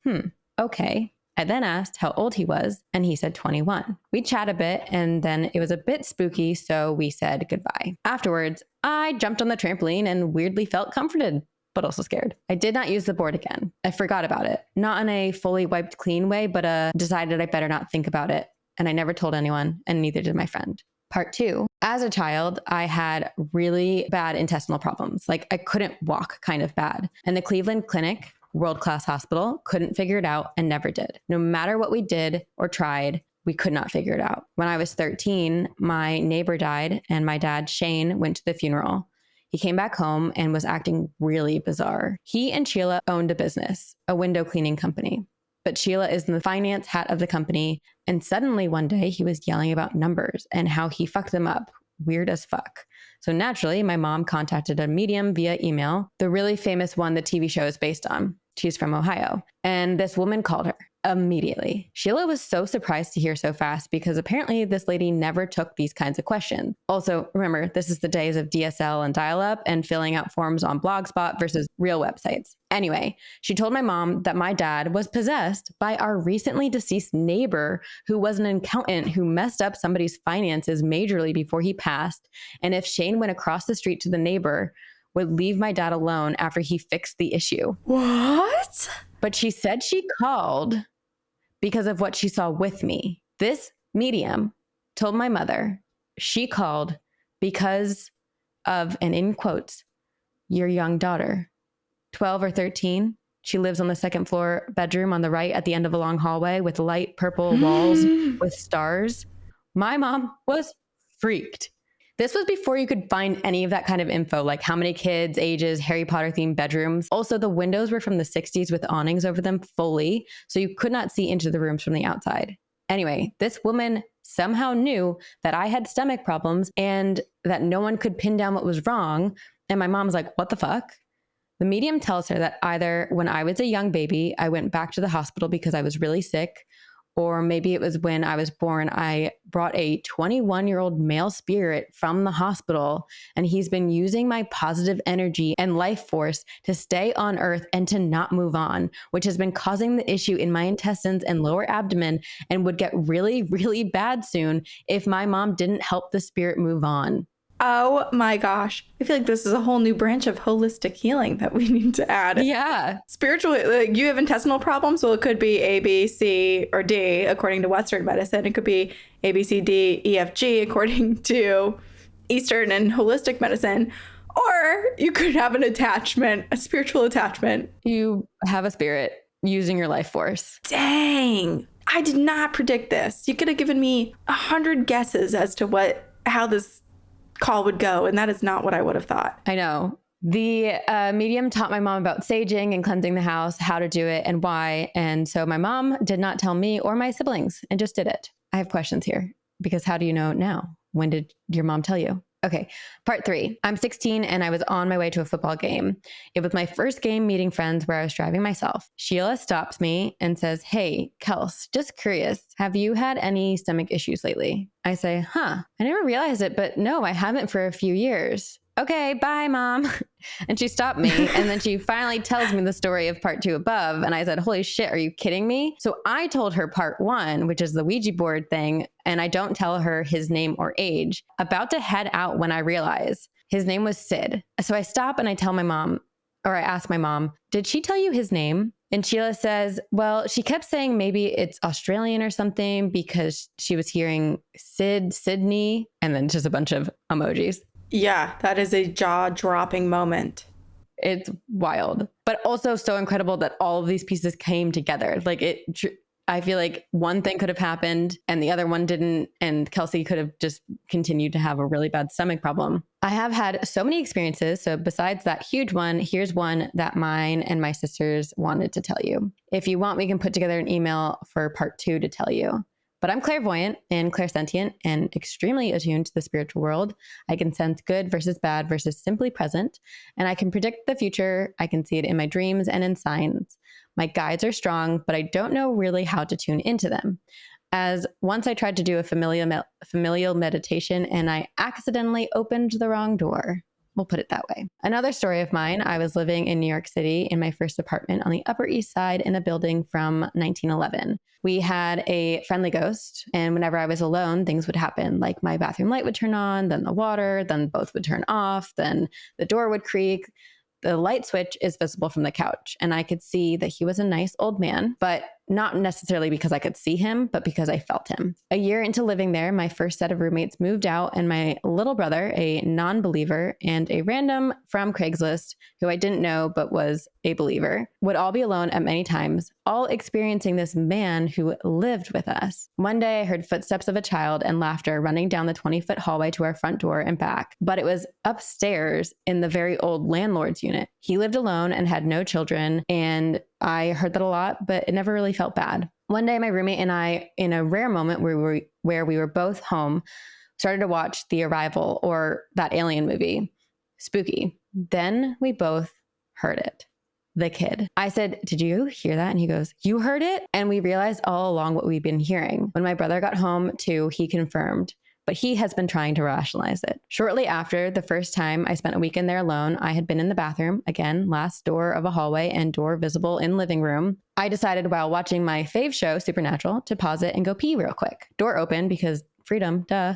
Okay. I then asked how old he was, and he said 21. We chat a bit, and then it was a bit spooky, so we said goodbye. Afterwards, I jumped on the trampoline and weirdly felt comforted, but also scared. I did not use the board again. I forgot about it. Not in a fully wiped clean way, but decided I better not think about it. And I never told anyone, and neither did my friend. Part 2. As a child, I had really bad intestinal problems. Like I couldn't walk kind of bad. And the Cleveland Clinic, world-class hospital, couldn't figure it out and never did. No matter what we did or tried, we could not figure it out. When I was 13, my neighbor died and my dad, Shane, went to the funeral. He came back home and was acting really bizarre. He and Sheila owned a business, a window cleaning company. But Sheila is in the finance hat of the company. And suddenly one day he was yelling about numbers and how he fucked them up. Weird as fuck. So naturally, my mom contacted a medium via email, the really famous one the TV show is based on. She's from Ohio. And this woman called her immediately. Sheila was so surprised to hear so fast because apparently this lady never took these kinds of questions. Also, remember, this is the days of DSL and dial-up and filling out forms on Blogspot versus real websites. Anyway, she told my mom that my dad was possessed by our recently deceased neighbor who was an accountant who messed up somebody's finances majorly before he passed. And if Shane went across the street to the neighbor, would leave my dad alone after he fixed the issue. What? But she said she called because of what she saw with me. This medium told my mother she called because of, and in quotes, your young daughter, 12 or 13. She lives on the second floor bedroom on the right at the end of a long hallway with light purple walls with stars. My mom was freaked. This was before you could find any of that kind of info, like how many kids, ages, Harry Potter themed bedrooms. Also, the windows were from the 60s with awnings over them fully, so you could not see into the rooms from the outside. Anyway, this woman somehow knew that I had stomach problems and that no one could pin down what was wrong. And my mom's like, what the fuck? The medium tells her that either when I was a young baby, I went back to the hospital because I was really sick, or maybe it was when I was born, I brought a 21-year-old male spirit from the hospital, and he's been using my positive energy and life force to stay on Earth and to not move on, which has been causing the issue in my intestines and lower abdomen and would get really, really bad soon if my mom didn't help the spirit move on. Oh my gosh. I feel like this is a whole new branch of holistic healing that we need to add. Yeah. Spiritually, like you have intestinal problems. Well, it could be A, B, C, or D, according to Western medicine. It could be A, B, C, D, E, F, G, according to Eastern and holistic medicine. Or you could have an attachment, a spiritual attachment. You have a spirit using your life force. Dang. I did not predict this. You could have given me 100 guesses as to how this call would go, and that is not what I would have thought. I know. The medium taught my mom about saging and cleansing the house, how to do it and why. And so my mom did not tell me or my siblings and just did it. I have questions here because how do you know now? When did your mom tell you? Okay, part 3. I'm 16 and I was on my way to a football game. It was my first game meeting friends where I was driving myself. Sheila stops me and says, "Hey, Kels, just curious, have you had any stomach issues lately?" I say, I never realized it, but no, I haven't for a few years. Okay, bye, Mom. And she stopped me. And then she finally tells me the story of part 2 above. And I said, holy shit, are you kidding me? So I told her part 1, which is the Ouija board thing. And I don't tell her his name or age. About to head out when I realize his name was Sid. So I stop and I tell my mom, or I ask my mom, did she tell you his name? And Sheila says, well, she kept saying maybe it's Australian or something because she was hearing Sydney, and then just a bunch of emojis. Yeah, that is a jaw-dropping moment. It's wild, but also so incredible that all of these pieces came together. Like I feel like one thing could have happened and the other one didn't, and Kelsey could have just continued to have a really bad stomach problem. I have had so many experiences. So besides that huge one, here's one that mine and my sisters wanted to tell you. If you want, we can put together an email for part 2 to tell you. But I'm clairvoyant and clairsentient and extremely attuned to the spiritual world. I can sense good versus bad versus simply present. And I can predict the future. I can see it in my dreams and in signs. My guides are strong, but I don't know really how to tune into them. As once I tried to do a familial meditation and I accidentally opened the wrong door. We'll put it that way. Another story of mine, I was living in New York City in my first apartment on the Upper East Side in a building from 1911. We had a friendly ghost, and whenever I was alone, things would happen. Like my bathroom light would turn on, then the water, then both would turn off, then the door would creak. The light switch is visible from the couch, and I could see that he was a nice old man, but not necessarily because I could see him, but because I felt him. A year into living there, my first set of roommates moved out, and my little brother, a non-believer, and a random from Craigslist, who I didn't know but was a believer, would all be alone at many times, all experiencing this man who lived with us. One day I heard footsteps of a child and laughter running down the 20-foot hallway to our front door and back, but it was upstairs in the very old landlord's unit. He lived alone and had no children, and I heard that a lot, but it never really felt bad. One day, my roommate and I, in a rare moment where we were both home, started to watch The Arrival, or that alien movie, spooky. Then we both heard it. The kid. I said, did you hear that? And he goes, you heard it? And we realized all along what we've been hearing. When my brother got home too, he confirmed, but he has been trying to rationalize it. Shortly after, the first time I spent a weekend there alone, I had been in the bathroom, again, last door of a hallway and door visible in living room. I decided while watching my fave show, Supernatural, to pause it and go pee real quick. Door open because freedom, duh.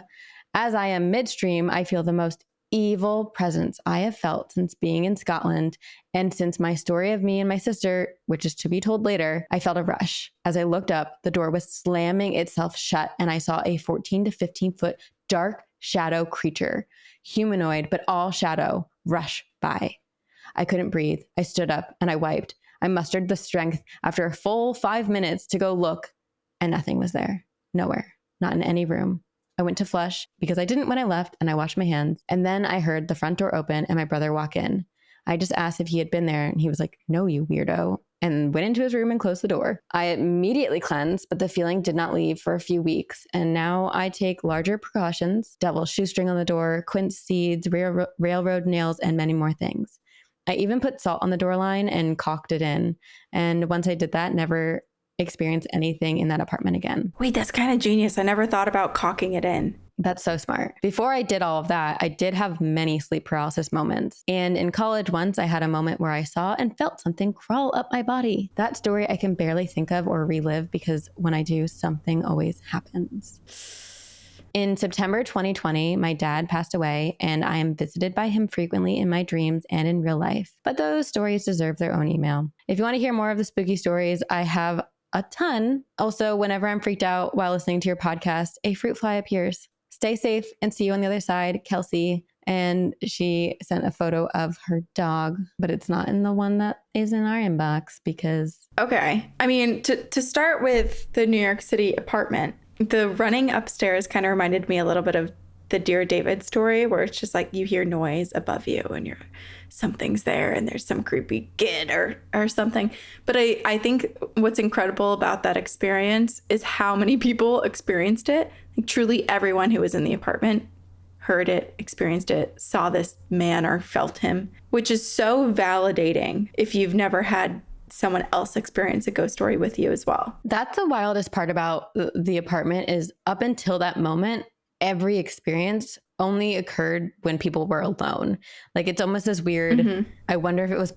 As I am midstream, I feel the most evil presence I have felt since being in Scotland, and since my story of me and my sister, which is to be told later. I felt a rush. As I looked up, the door was slamming itself shut, and I saw a 14 to 15 foot dark shadow creature, humanoid, but all shadow, rush by. I couldn't breathe. I stood up and I wiped. I mustered the strength after a full 5 minutes to go look, and nothing was there. Nowhere. Not in any room. I went to flush because I didn't when I left, and I washed my hands. And then I heard the front door open and my brother walk in. I just asked if he had been there, and he was like, no, you weirdo, and went into his room and closed the door. I immediately cleansed, but the feeling did not leave for a few weeks. And now I take larger precautions: devil's shoestring on the door, quince seeds, railroad nails, and many more things. I even put salt on the door line and caulked it in. And once I did that, never experience anything in that apartment again. Wait, that's kind of genius. I never thought about caulking it in. That's so smart. Before I did all of that, I did have many sleep paralysis moments. And in college once, I had a moment where I saw and felt something crawl up my body. That story I can barely think of or relive because when I do, something always happens. In September 2020, my dad passed away, and I am visited by him frequently in my dreams and in real life. But those stories deserve their own email. If you want to hear more of the spooky stories, I have a ton. Also, whenever I'm freaked out while listening to your podcast, a fruit fly appears. Stay safe and see you on the other side. Kelsey. And she sent a photo of her dog, but it's not in the one that is in our inbox because... Okay. I mean, to start with the New York City apartment, the running upstairs kind of reminded me a little bit of the Dear David story, where it's just like you hear noise above you and something's there and there's some creepy kid or something. But I think what's incredible about that experience is how many people experienced it. Like truly everyone who was in the apartment heard it, experienced it, saw this man or felt him, which is so validating if you've never had someone else experience a ghost story with you as well. That's the wildest part about the apartment is up until that moment, every experience only occurred when people were alone. Like it's almost as weird. Mm-hmm. I wonder if it was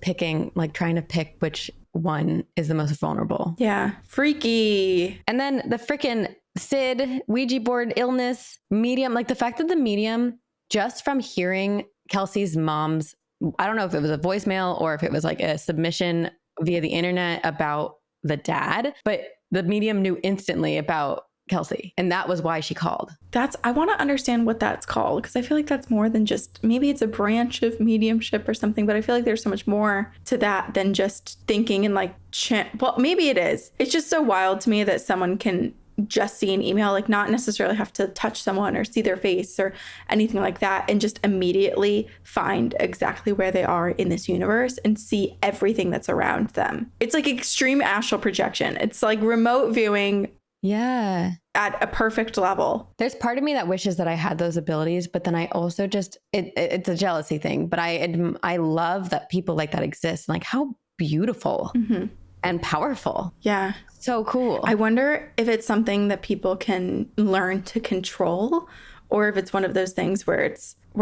trying to pick which one is the most vulnerable. Yeah. Freaky. And then the freaking Sid, Ouija board, illness, medium, like the fact that the medium, just from hearing Kelsey's mom's, I don't know if it was a voicemail or if it was like a submission via the internet about the dad, but the medium knew instantly about Kelsey. And that was why she called. I want to understand what that's called, because I feel like that's more than just, maybe it's a branch of mediumship or something, but I feel like there's so much more to that than just thinking and like, well, maybe it is. It's just so wild to me that someone can just see an email, like not necessarily have to touch someone or see their face or anything like that, and just immediately find exactly where they are in this universe and see everything that's around them. It's like extreme astral projection. It's like remote viewing. Yeah. At a perfect level. There's part of me that wishes that I had those abilities, but then I also just, it's a jealousy thing, but I love that people like that exist. Like how beautiful and powerful. Yeah. So cool. I wonder if it's something that people can learn to control, or if it's one of those things where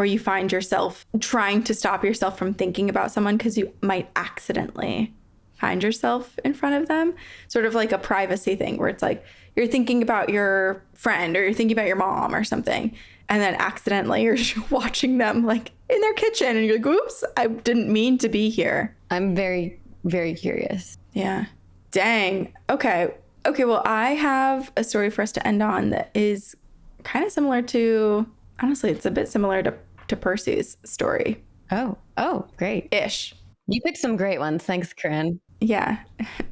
you find yourself trying to stop yourself from thinking about someone because you might accidentally find yourself in front of them. Sort of like a privacy thing where it's like you're thinking about your friend or you're thinking about your mom or something, and then accidentally you're watching them like in their kitchen and you're like, oops, I didn't mean to be here. I'm very, very curious. Yeah. Dang. Okay. Well, I have a story for us to end on that is kind of similar to, honestly, it's a bit similar to Percy's story. Oh, great. Ish. You picked some great ones. Thanks, Corinne. Yeah.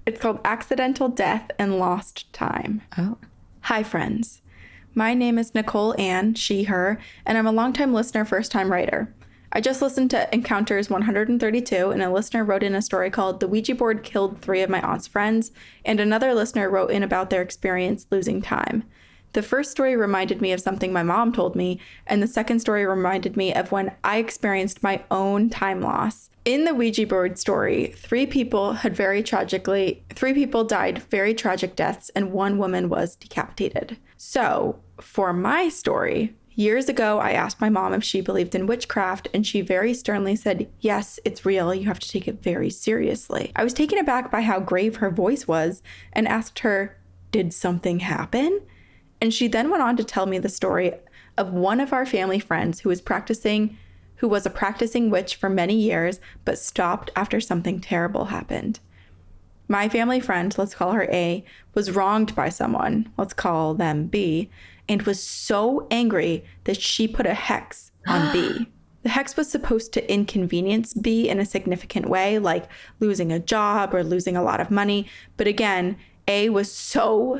It's called Accidental Death and Lost Time. Oh. Hi, friends. My name is Nicole Ann, she, her, and I'm a longtime listener, first-time writer. I just listened to Encounters 132, and a listener wrote in a story called The Ouija Board Killed 3 of My Aunt's Friends, and another listener wrote in about their experience losing time. The first story reminded me of something my mom told me, and the second story reminded me of when I experienced my own time loss. In the Ouija board story, 3 people died very tragic deaths, and 1 woman was decapitated. So, for my story, years ago, I asked my mom if she believed in witchcraft, and she very sternly said, yes, it's real. You have to take it very seriously. I was taken aback by how grave her voice was and asked her, did something happen? And she then went on to tell me the story of one of our family friends who was a practicing witch for many years, but stopped after something terrible happened. My family friend, let's call her A, was wronged by someone, let's call them B, and was so angry that she put a hex on B. The hex was supposed to inconvenience B in a significant way, like losing a job or losing a lot of money. But again, A was so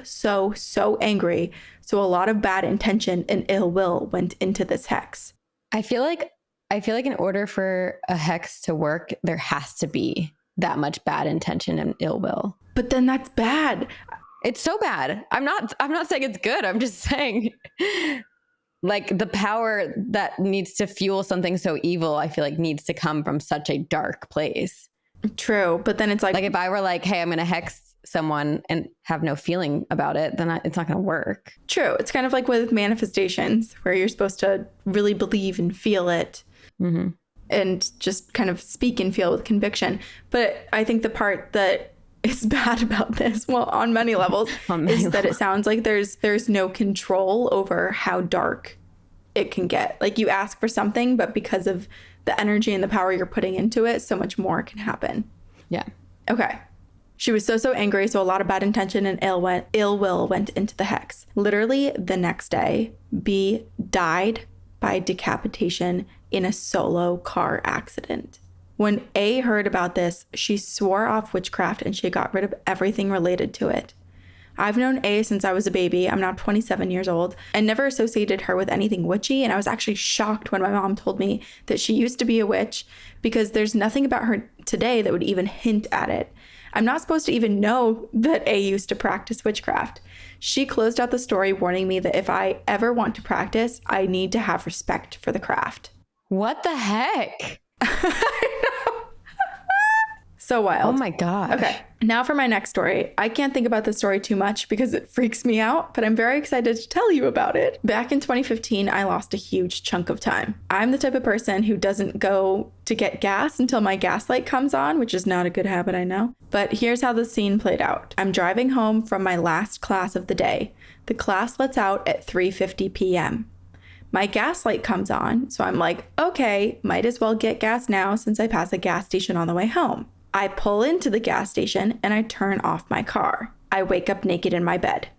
angry. So a lot of bad intention and ill will went into this hex. I feel like in order for a hex to work, there has to be that much bad intention and ill will. But then that's bad. It's so bad. I'm not saying it's good. I'm just saying like the power that needs to fuel something so evil, I feel like needs to come from such a dark place. True. But then it's like if I were like, hey, I'm going to hex someone and have no feeling about it, then it's not going to work. True. It's kind of like with manifestations where you're supposed to really believe and feel it. Mm-hmm. And just kind of speak and feel with conviction. But I think the part that is bad about this, well, on many levels, that it sounds like there's no control over how dark it can get. Like you ask for something, but because of the energy and the power you're putting into it, so much more can happen. Yeah. Okay. She was so angry, so a lot of bad intention and ill will went into the hex. Literally the next day, B died by decapitation in a solo car accident. When A heard about this, she swore off witchcraft and she got rid of everything related to it. I've known A since I was a baby. I'm now 27 years old and never associated her with anything witchy. And I was actually shocked when my mom told me that she used to be a witch because there's nothing about her today that would even hint at it. I'm not supposed to even know that A used to practice witchcraft. She closed out the story warning me that if I ever want to practice, I need to have respect for the craft. What the heck? I know. So wild. Oh my gosh. Okay, now for my next story. I can't think about this story too much because it freaks me out, but I'm very excited to tell you about it. Back in 2015, I lost a huge chunk of time. I'm the type of person who doesn't go to get gas until my gas light comes on, which is not a good habit, I know. But here's how the scene played out. I'm driving home from my last class of the day. The class lets out at 3:50 p.m. My gas light comes on, so I'm like, okay, might as well get gas now since I pass a gas station on the way home. I pull into the gas station and I turn off my car. I wake up naked in my bed.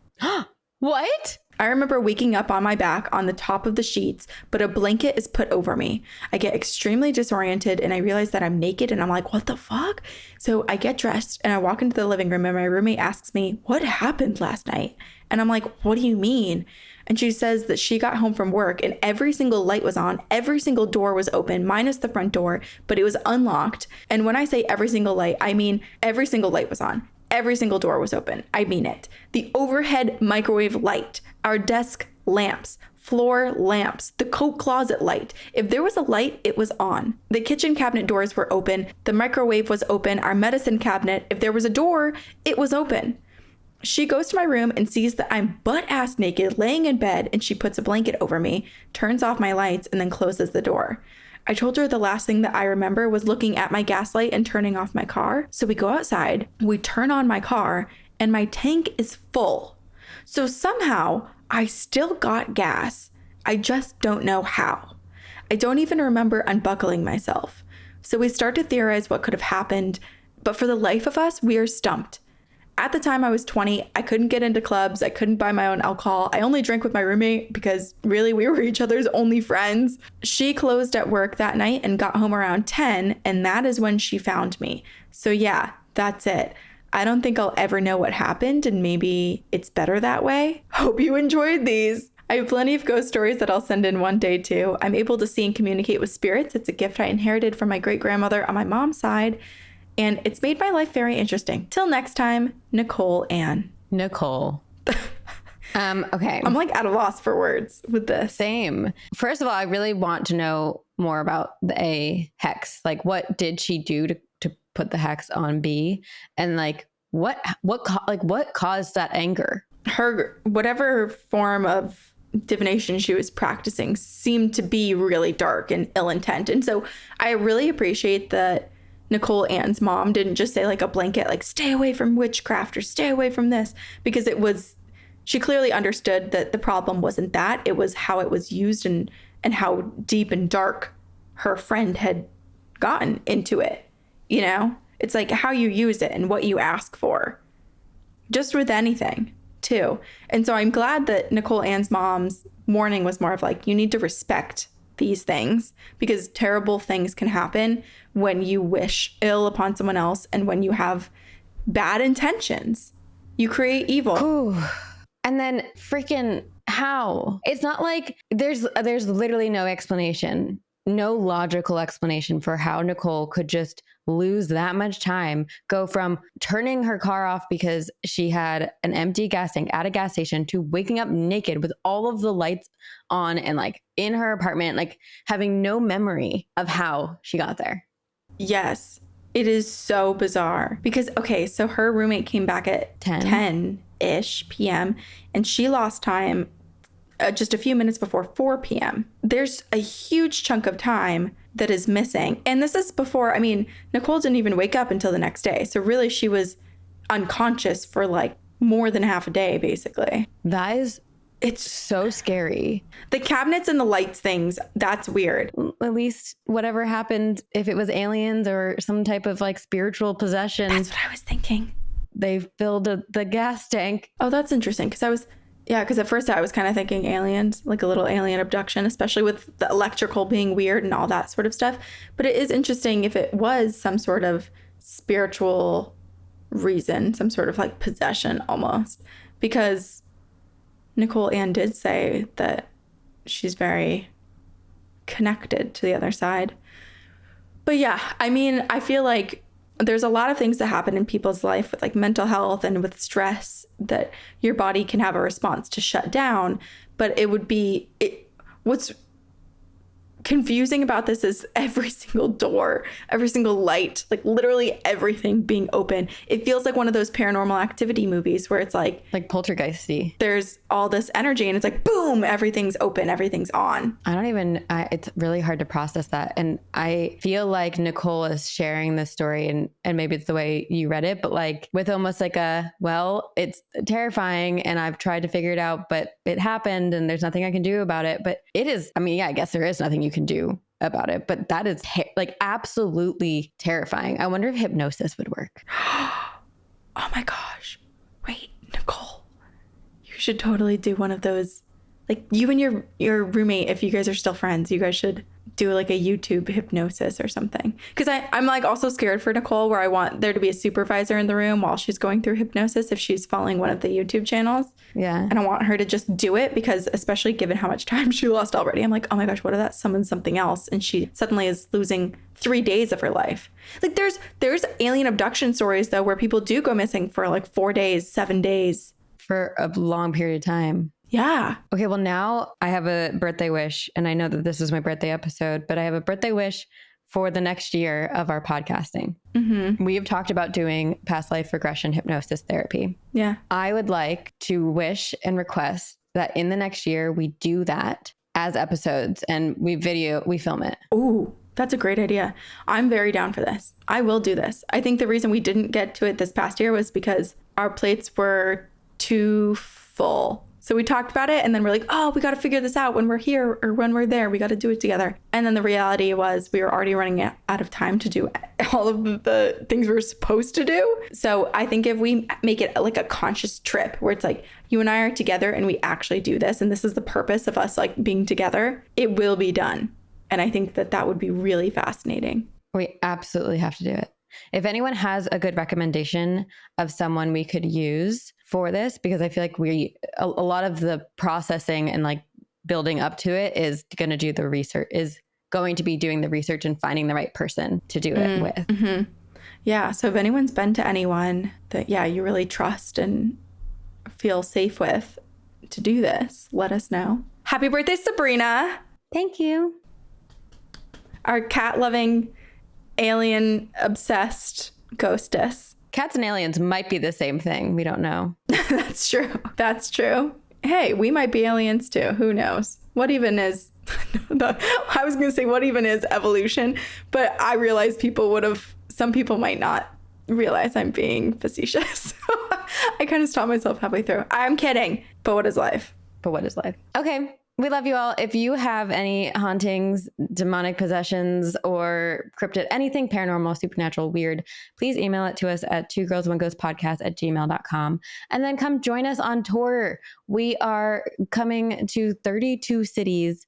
What? I remember waking up on my back on the top of the sheets, but a blanket is put over me. I get extremely disoriented and I realize that I'm naked and I'm like, what the fuck? So I get dressed and I walk into the living room and my roommate asks me, what happened last night? And I'm like, what do you mean? And she says that she got home from work and every single light was on, every single door was open, minus the front door, but it was unlocked. And when I say every single light, I mean every single light was on. Every single door was open. I mean it. The overhead microwave light, our desk lamps, floor lamps, the coat closet light. If there was a light, it was on. The kitchen cabinet doors were open. The microwave was open. Our medicine cabinet, if there was a door, it was open. She goes to my room and sees that I'm butt-ass naked, laying in bed, and she puts a blanket over me, turns off my lights, and then closes the door. I told her the last thing that I remember was looking at my gas light and turning off my car. So we go outside, we turn on my car, and my tank is full. So somehow, I still got gas. I just don't know how. I don't even remember unbuckling myself. So we start to theorize what could have happened, but for the life of us, we are stumped. At the time I was 20, I couldn't get into clubs. I couldn't buy my own alcohol. I only drank with my roommate because really we were each other's only friends. She closed at work that night and got home around 10, and that is when she found me. So yeah, that's it. I don't think I'll ever know what happened, and maybe it's better that way. Hope you enjoyed these. I have plenty of ghost stories that I'll send in one day too. I'm able to see and communicate with spirits. It's a gift I inherited from my great-grandmother on my mom's side. And it's made my life very interesting. Till next time, Nicole Ann. Nicole. Okay. I'm like at a loss for words with this. Same. First of all, I really want to know more about the A hex. Like, what did she do to put the hex on B? And like, what caused that anger? Her, whatever form of divination she was practicing seemed to be really dark and ill intent. And so I really appreciate that Nicole Ann's mom didn't just say like a blanket, like stay away from witchcraft or stay away from this, because she clearly understood that the problem wasn't that, it was how it was used and how deep and dark her friend had gotten into it. You know, it's like how you use it and what you ask for, just with anything too. And so I'm glad that Nicole Ann's mom's warning was more of like, you need to respect these things because terrible things can happen when you wish ill upon someone else and when you have bad intentions. You create evil. Ooh. And then freaking how? It's not like there's literally no explanation, no logical explanation for how Nicole could just lose that much time, go from turning her car off because she had an empty gas tank at a gas station to waking up naked with all of the lights on and like in her apartment, like having no memory of how she got there. Yes, it is so bizarre because, okay, so her roommate came back at 10-ish p.m. and she lost time just a few minutes before 4 p.m. There's a huge chunk of time that is missing. And this is before, I mean, Nicole didn't even wake up until the next day. So really she was unconscious for like more than half a day, basically. It's so scary. The cabinets and the lights things, that's weird. At least whatever happened, if it was aliens or some type of like spiritual possession. That's what I was thinking. They filled the gas tank. Oh, that's interesting. Because Yeah, because at first I was kind of thinking aliens, like a little alien abduction, especially with the electrical being weird and all that sort of stuff. But it is interesting if it was some sort of spiritual reason, some sort of like possession almost, because Nicole Ann did say that she's very connected to the other side. But yeah, I mean, I feel like there's a lot of things that happen in people's life with like mental health and with stress that your body can have a response to shut down. But what's confusing about this is every single door, every single light, like literally everything being open. It feels like one of those Paranormal Activity movies where it's like poltergeisty. There's all this energy and it's like, boom, everything's open, everything's on. It's really hard to process that. And I feel like Nicole is sharing this story and maybe it's the way you read it, but like with almost like it's terrifying and I've tried to figure it out, but it happened and there's nothing I can do about it. But it is, I guess there is nothing you can do about it, but that is like absolutely terrifying. I wonder if hypnosis would work. Oh my gosh. Wait, Nicole, you should totally do one of those. Like you and your roommate, if you guys are still friends, you guys should do like a YouTube hypnosis or something. Because I'm like also scared for Nicole where I want there to be a supervisor in the room while she's going through hypnosis if she's following one of the YouTube channels. Yeah. And I want her to just do it because especially given how much time she lost already, I'm like, oh my gosh, what if that summons something else? And she suddenly is losing 3 days of her life. Like there's alien abduction stories though where people do go missing for like 4 days, 7 days. For a long period of time. Yeah. Okay, well, now I have a birthday wish, and I know that this is my birthday episode, but I have a birthday wish for the next year of our podcasting. Mm-hmm. We have talked about doing past life regression hypnosis therapy. Yeah. I would like to wish and request that in the next year we do that as episodes and we film it. Ooh, that's a great idea. I'm very down for this. I will do this. I think the reason we didn't get to it this past year was because our plates were too full. So we talked about it and then we're like, oh, we got to figure this out when we're here or when we're there. We got to do it together. And then the reality was we were already running out of time to do all of the things we were supposed to do. So I think if we make it like a conscious trip where it's like you and I are together and we actually do this and this is the purpose of us like being together, it will be done. And I think that would be really fascinating. We absolutely have to do it. If anyone has a good recommendation of someone we could use for this, because I feel like a lot of the processing and like building up to it is going to do the research, is going to be doing the research and finding the right person to do it with. Mm-hmm. Yeah. So if anyone's been to anyone that, you really trust and feel safe with to do this, let us know. Happy birthday, Sabrina. Thank you. Our cat-loving, alien-obsessed ghostess. Cats and aliens might be the same thing. We don't know. That's true. That's true. Hey, we might be aliens too. Who knows? What even is... I was going to say, what even is evolution? But I realize some people might not realize I'm being facetious. I kind of stopped myself halfway through. I'm kidding. But what is life? Okay. We love you all. If you have any hauntings, demonic possessions, or cryptid, anything paranormal, supernatural, weird, please email it to us at twogirlsoneghostpodcast@gmail.com. And then come join us on tour. We are coming to 32 cities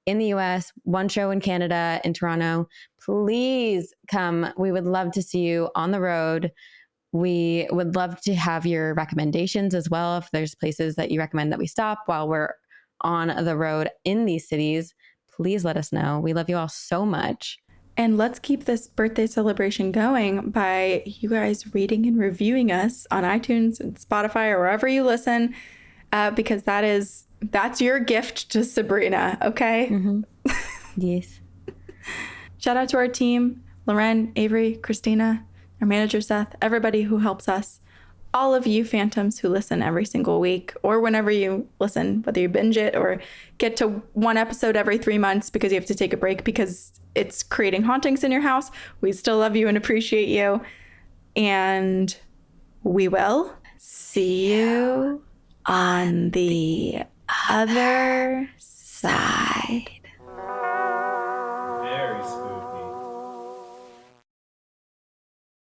in the US, one show in Canada, in Toronto. Please come. We would love to see you on the road. We would love to have your recommendations as well. If there's places that you recommend that we stop while we're on the road in these cities, please let us know. We love you all so much. And let's keep this birthday celebration going by you guys reading and reviewing us on iTunes and Spotify or wherever you listen, because that's your gift to Sabrina, okay? Mm-hmm. Yes. Shout out to our team, Loren, Avery, Christina, our manager, Seth, everybody who helps us. All of you phantoms who listen every single week or whenever you listen, whether you binge it or get to one episode every 3 months because you have to take a break because it's creating hauntings in your house. We still love you and appreciate you. And we will see you on the other side. Very spooky.